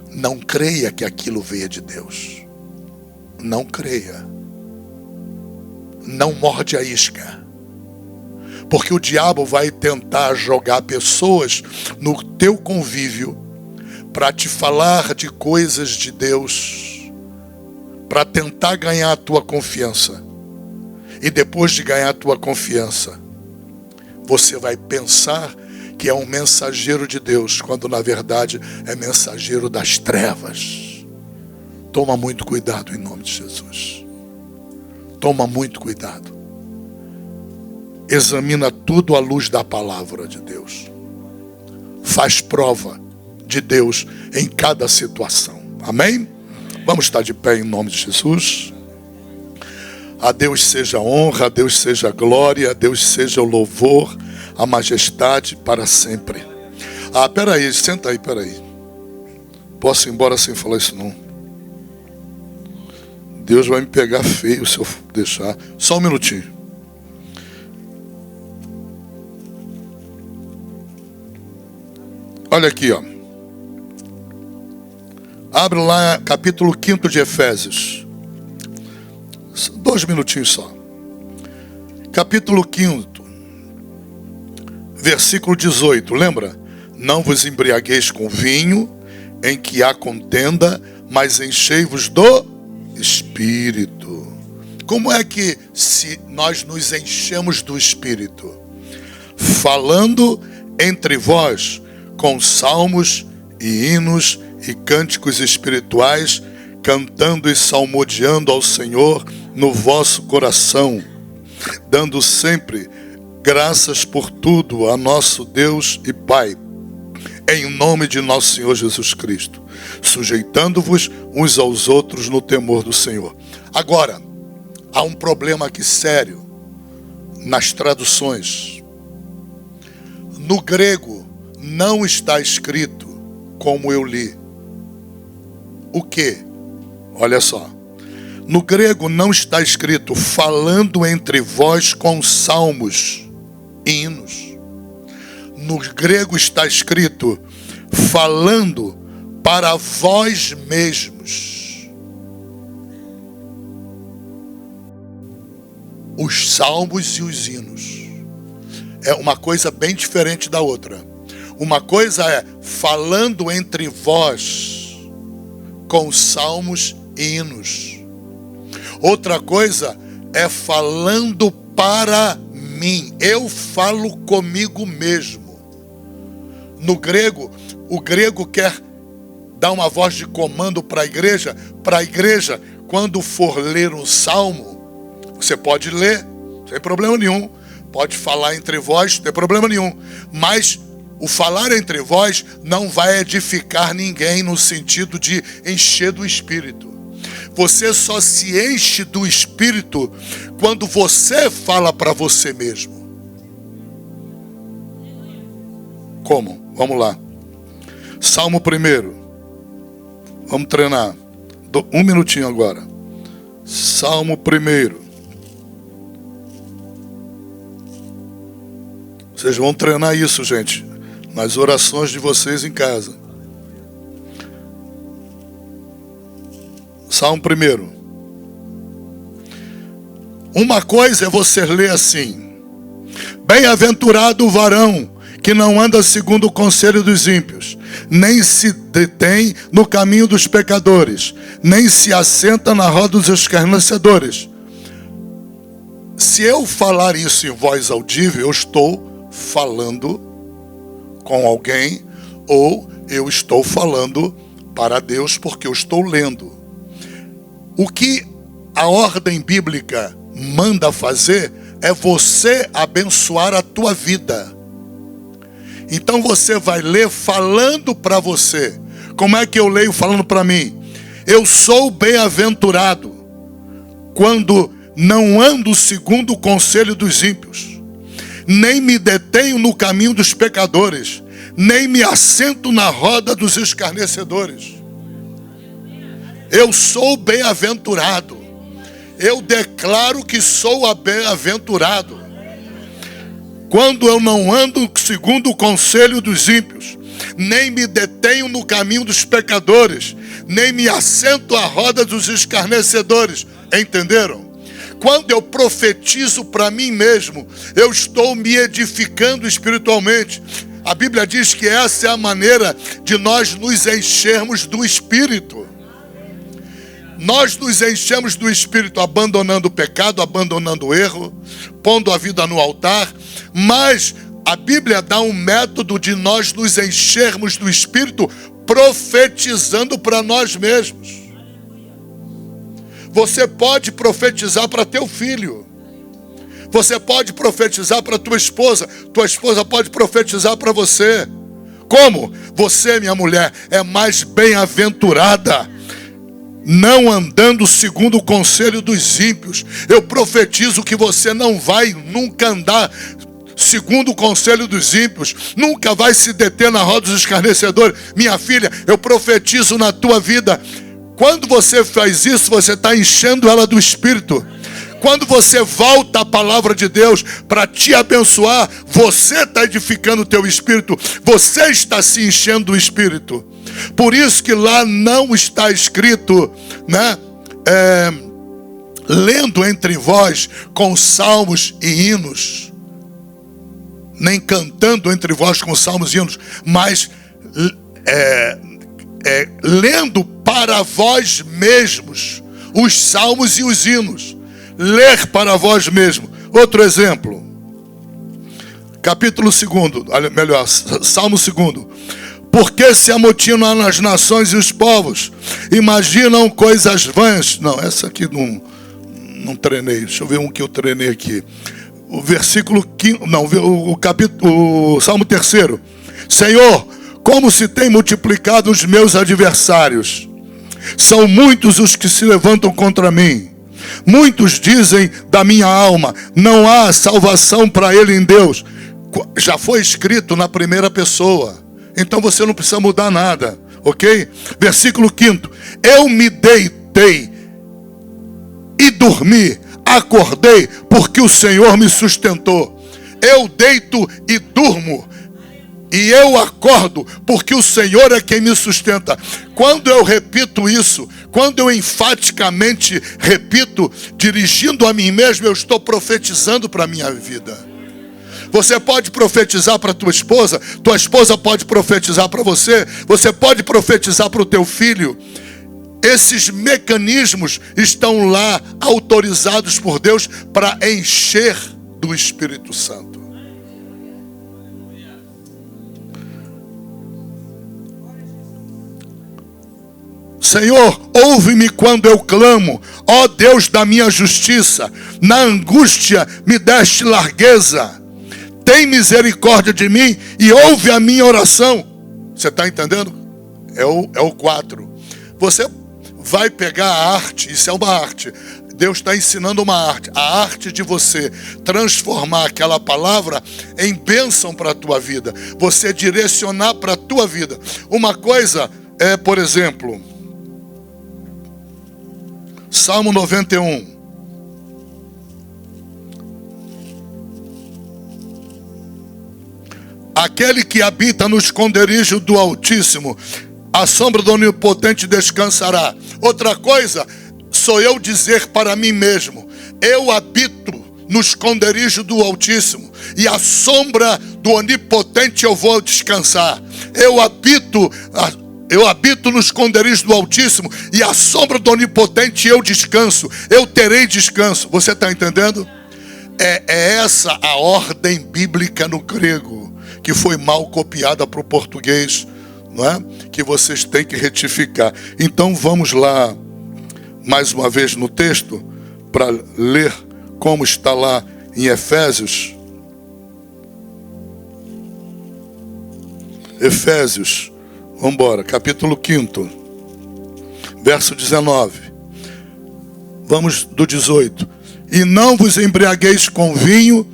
não creia que aquilo veio de Deus. Não creia. Não morde a isca. Porque o diabo vai tentar jogar pessoas no teu convívio para te falar de coisas de Deus, para tentar ganhar a tua confiança. E depois de ganhar a tua confiança, você vai pensar que é um mensageiro de Deus, quando na verdade é mensageiro das trevas. Toma muito cuidado em nome de Jesus. Toma muito cuidado. Examina tudo à luz da palavra de Deus. Faz prova de Deus em cada situação. Amém? Vamos estar de pé em nome de Jesus. A Deus seja a honra, a Deus seja a glória, a Deus seja o louvor, a majestade para sempre. Ah, peraí, senta aí, peraí. Posso ir embora sem falar isso não? Deus vai me pegar feio se eu deixar. Só um minutinho. Olha aqui, ó. Abre lá capítulo 5 de Efésios. 2 minutinhos só. Capítulo 5, versículo 18. Lembra? Não vos embriagueis com vinho, em que há contenda, mas enchei-vos do Espírito. Como é que se nós nos enchemos do Espírito? Falando entre vós com salmos e hinos e cânticos espirituais, cantando e salmodiando ao Senhor no vosso coração, dando sempre graças por tudo a nosso Deus e Pai, em nome de nosso Senhor Jesus Cristo, sujeitando-vos uns aos outros no temor do Senhor. Agora, há um problema aqui sério nas traduções. No grego não está escrito como eu li. O quê? Olha só. No grego não está escrito falando entre vós com salmos e hinos. No grego está escrito falando para vós mesmos. Os salmos e os hinos. É uma coisa bem diferente da outra. Uma coisa é falando entre vós com salmos e hinos. Outra coisa é falando para mim. Eu falo comigo mesmo. No grego, o grego quer dar uma voz de comando para a igreja. Para a igreja, quando for ler um salmo, você pode ler, sem problema nenhum. Pode falar entre vós, não tem problema nenhum. Mas o falar entre vós não vai edificar ninguém no sentido de encher do Espírito. Você só se enche do Espírito quando você fala para você mesmo. Como? Vamos lá. Salmo 1. Vamos treinar. 1 minutinho agora. Salmo 1. Vocês vão treinar isso, gente, nas orações de vocês em casa. Salmo 1. Uma coisa é você ler assim: bem-aventurado o varão que não anda segundo o conselho dos ímpios, nem se detém no caminho dos pecadores, nem se assenta na roda dos escarnecedores. Se eu falar isso em voz audível, eu estou falando com alguém, ou eu estou falando para Deus porque eu estou lendo. O que a ordem bíblica manda fazer é você abençoar a tua vida. Então você vai ler falando para você. Como é que eu leio falando para mim? Eu sou bem-aventurado quando não ando segundo o conselho dos ímpios, nem me detenho no caminho dos pecadores, nem me assento na roda dos escarnecedores. Eu sou bem-aventurado. Eu declaro que sou bem-aventurado quando eu não ando segundo o conselho dos ímpios, nem me detenho no caminho dos pecadores, nem me assento à roda dos escarnecedores. Entenderam? Quando eu profetizo para mim mesmo, eu estou me edificando espiritualmente. A Bíblia diz que essa é a maneira de nós nos enchermos do Espírito. Nós nos enchemos do Espírito abandonando o pecado, abandonando o erro, pondo a vida no altar. Mas a Bíblia dá um método de nós nos enchermos do Espírito profetizando para nós mesmos. Você pode profetizar para teu filho. Você pode profetizar para tua esposa pode profetizar para você. Como? Você, minha mulher, é mais bem-aventurada, não andando segundo o conselho dos ímpios. Eu profetizo que você não vai nunca andar segundo o conselho dos ímpios, nunca vai se deter na roda dos escarnecedores. Minha filha, eu profetizo na tua vida. Quando você faz isso, você está enchendo ela do Espírito. Quando você volta à palavra de Deus para te abençoar, você está edificando o teu espírito, você está se enchendo do Espírito. Por isso que lá não está escrito, né? Lendo entre vós com salmos e hinos, nem cantando entre vós com salmos e hinos, mas lendo para vós mesmos os salmos e os hinos. Ler para vós mesmo. Outro exemplo, capítulo 2, melhor, Salmo 2. Porque se amotinam as nações e os povos, imaginam coisas vãs. Não, essa aqui não treinei. Deixa eu ver um que eu treinei aqui. O versículo 5, não, o Salmo 3. Senhor, como se tem multiplicado os meus adversários. São muitos os que se levantam contra mim. Muitos dizem da minha alma, não há salvação para ele em Deus. Já foi escrito na primeira pessoa. Então você não precisa mudar nada, ok? Versículo 5. Eu me deitei e dormi, acordei, porque o Senhor me sustentou. Eu deito e durmo, e eu acordo, porque o Senhor é quem me sustenta. Quando eu repito isso, quando eu enfaticamente repito, dirigindo a mim mesmo, eu estou profetizando para a minha vida. Você pode profetizar para tua esposa pode profetizar para você, você pode profetizar para o teu filho. Esses mecanismos estão lá, autorizados por Deus, para encher do Espírito Santo. Senhor, ouve-me quando eu clamo, ó Deus da minha justiça. Na angústia me deste largueza. Tem misericórdia de mim e ouve a minha oração. Você está entendendo? É o 4. Você vai pegar a arte, isso é uma arte. Deus está ensinando uma arte. A arte de você transformar aquela palavra em bênção para a tua vida. Você direcionar para a tua vida. Uma coisa é, por exemplo, Salmo 91. Aquele que habita no esconderijo do Altíssimo, à sombra do Onipotente descansará. Outra coisa, sou eu dizer para mim mesmo, eu habito no esconderijo do Altíssimo, e à sombra do Onipotente eu vou descansar. Eu habito no esconderijo do Altíssimo, e à sombra do Onipotente eu descanso. Eu terei descanso. Você está entendendo? É essa a ordem bíblica no grego, que foi mal copiada para o português, não é? Que vocês têm que retificar. Então vamos lá, mais uma vez no texto, para ler como está lá em Efésios. Efésios, vamos embora, capítulo 5, verso 19. Vamos do 18. E não vos embriagueis com vinho,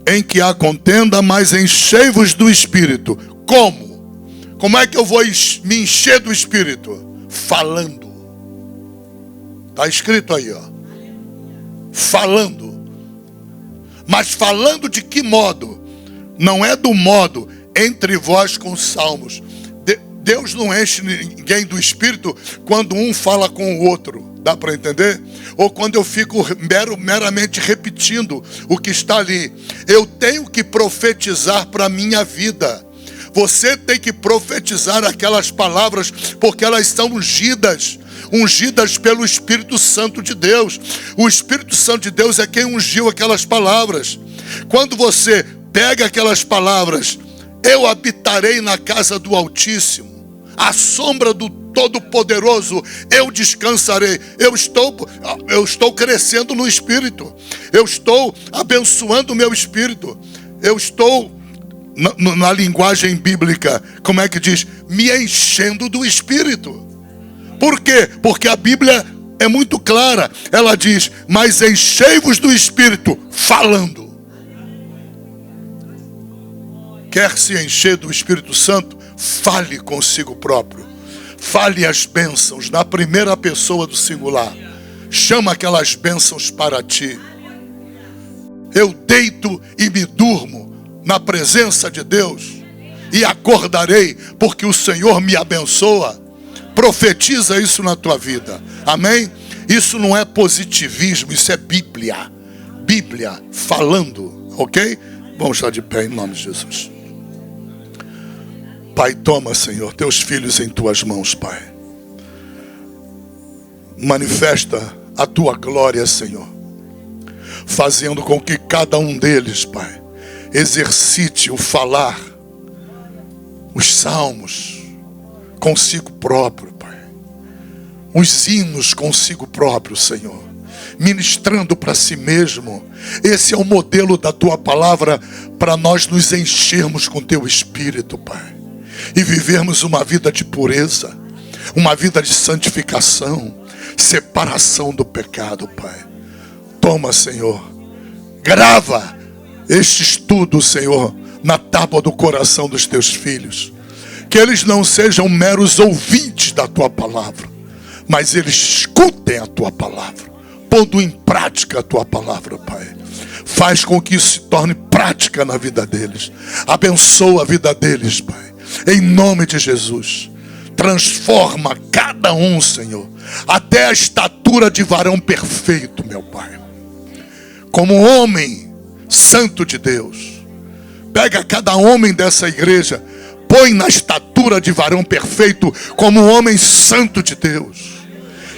em que há contenda, mas enchei-vos do Espírito. Como? Como é que eu vou me encher do Espírito? Falando. Está escrito aí, ó. Falando. Mas falando de que modo? Não é do modo entre vós com salmos. Deus não enche ninguém do Espírito quando um fala com o outro. Dá para entender? Ou quando eu fico meramente repetindo o que está ali. Eu tenho que profetizar para a minha vida. Você tem que profetizar aquelas palavras, porque elas são ungidas pelo Espírito Santo de Deus. O Espírito Santo de Deus é quem ungiu aquelas palavras. Quando você pega aquelas palavras, eu habitarei na casa do Altíssimo, à sombra do Todo-Poderoso eu descansarei. Eu estou crescendo no Espírito. Eu estou abençoando o meu Espírito. Eu estou, na linguagem bíblica, como é que diz? Me enchendo do Espírito. Por quê? Porque a Bíblia é muito clara. Ela diz, mas enchei-vos do Espírito, falando. Quer se encher do Espírito Santo? Fale consigo próprio. Fale as bênçãos na primeira pessoa do singular. Chama aquelas bênçãos para ti. Eu deito e me durmo na presença de Deus e acordarei porque o Senhor me abençoa. Profetiza isso na tua vida. Amém? Isso não é positivismo, isso é Bíblia. Bíblia falando, ok? Vamos estar de pé em nome de Jesus. Pai, toma, Senhor, teus filhos em tuas mãos, Pai. Manifesta a tua glória, Senhor, fazendo com que cada um deles, Pai, exercite o falar, os salmos consigo próprio, Pai. Os hinos consigo próprio, Senhor, ministrando para si mesmo. Esse é o modelo da tua palavra para nós nos enchermos com teu Espírito, Pai. E vivermos uma vida de pureza, uma vida de santificação, separação do pecado, Pai. Toma, Senhor, grava este estudo, Senhor, na tábua do coração dos teus filhos. Que eles não sejam meros ouvintes da tua palavra, mas eles escutem a tua palavra, pondo em prática a tua palavra, Pai. Faz com que isso se torne prática na vida deles. Abençoa a vida deles, Pai. Em nome de Jesus, transforma cada um, Senhor, até a estatura de varão perfeito, meu Pai. Como homem santo de Deus, pega cada homem dessa igreja, põe na estatura de varão perfeito, como homem santo de Deus.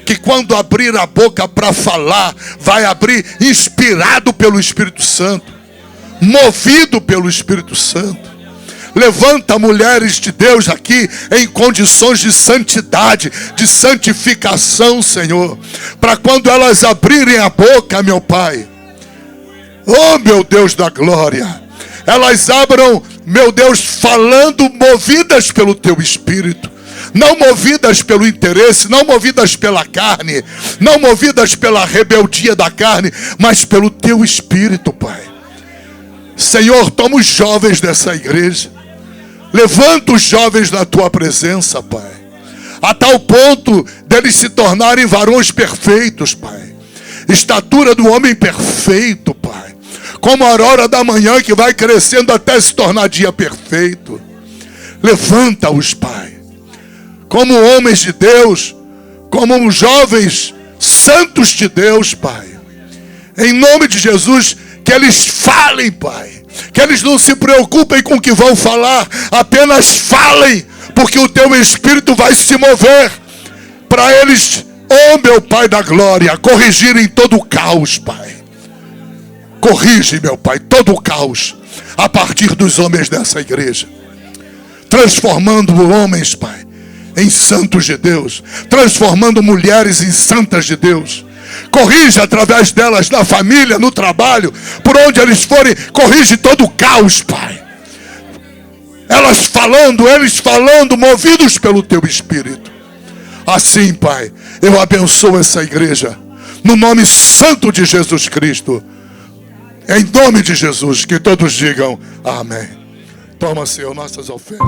Que quando abrir a boca para falar, vai abrir inspirado pelo Espírito Santo, movido pelo Espírito Santo. Levanta mulheres de Deus aqui em condições de santidade, de santificação, Senhor, para quando elas abrirem a boca, meu Pai, oh meu Deus da glória, elas abram, meu Deus, falando movidas pelo teu Espírito, não movidas pelo interesse, não movidas pela carne, não movidas pela rebeldia da carne, mas pelo teu Espírito, Pai. Senhor, toma os jovens dessa igreja, levanta os jovens na tua presença, Pai, a tal ponto deles se tornarem varões perfeitos, Pai. Estatura do homem perfeito, Pai. Como a aurora da manhã que vai crescendo até se tornar dia perfeito. Levanta-os, Pai, como homens de Deus, como jovens santos de Deus, Pai. Em nome de Jesus, que eles falem, Pai. Que eles não se preocupem com o que vão falar, apenas falem, porque o teu Espírito vai se mover para eles, oh meu Pai da glória, corrigirem todo o caos, Pai. Corrige, meu Pai, todo o caos a partir dos homens dessa igreja, transformando homens, Pai, em santos de Deus, transformando mulheres em santas de Deus. Corrige através delas na família, no trabalho, por onde eles forem, corrige todo o caos, Pai. elas falando, eles falando, movidos pelo teu Espírito. Assim, Pai, eu abençoo essa igreja, no nome santo de Jesus Cristo. Em nome de Jesus, que todos digam amém. Toma, Senhor, nossas ofertas.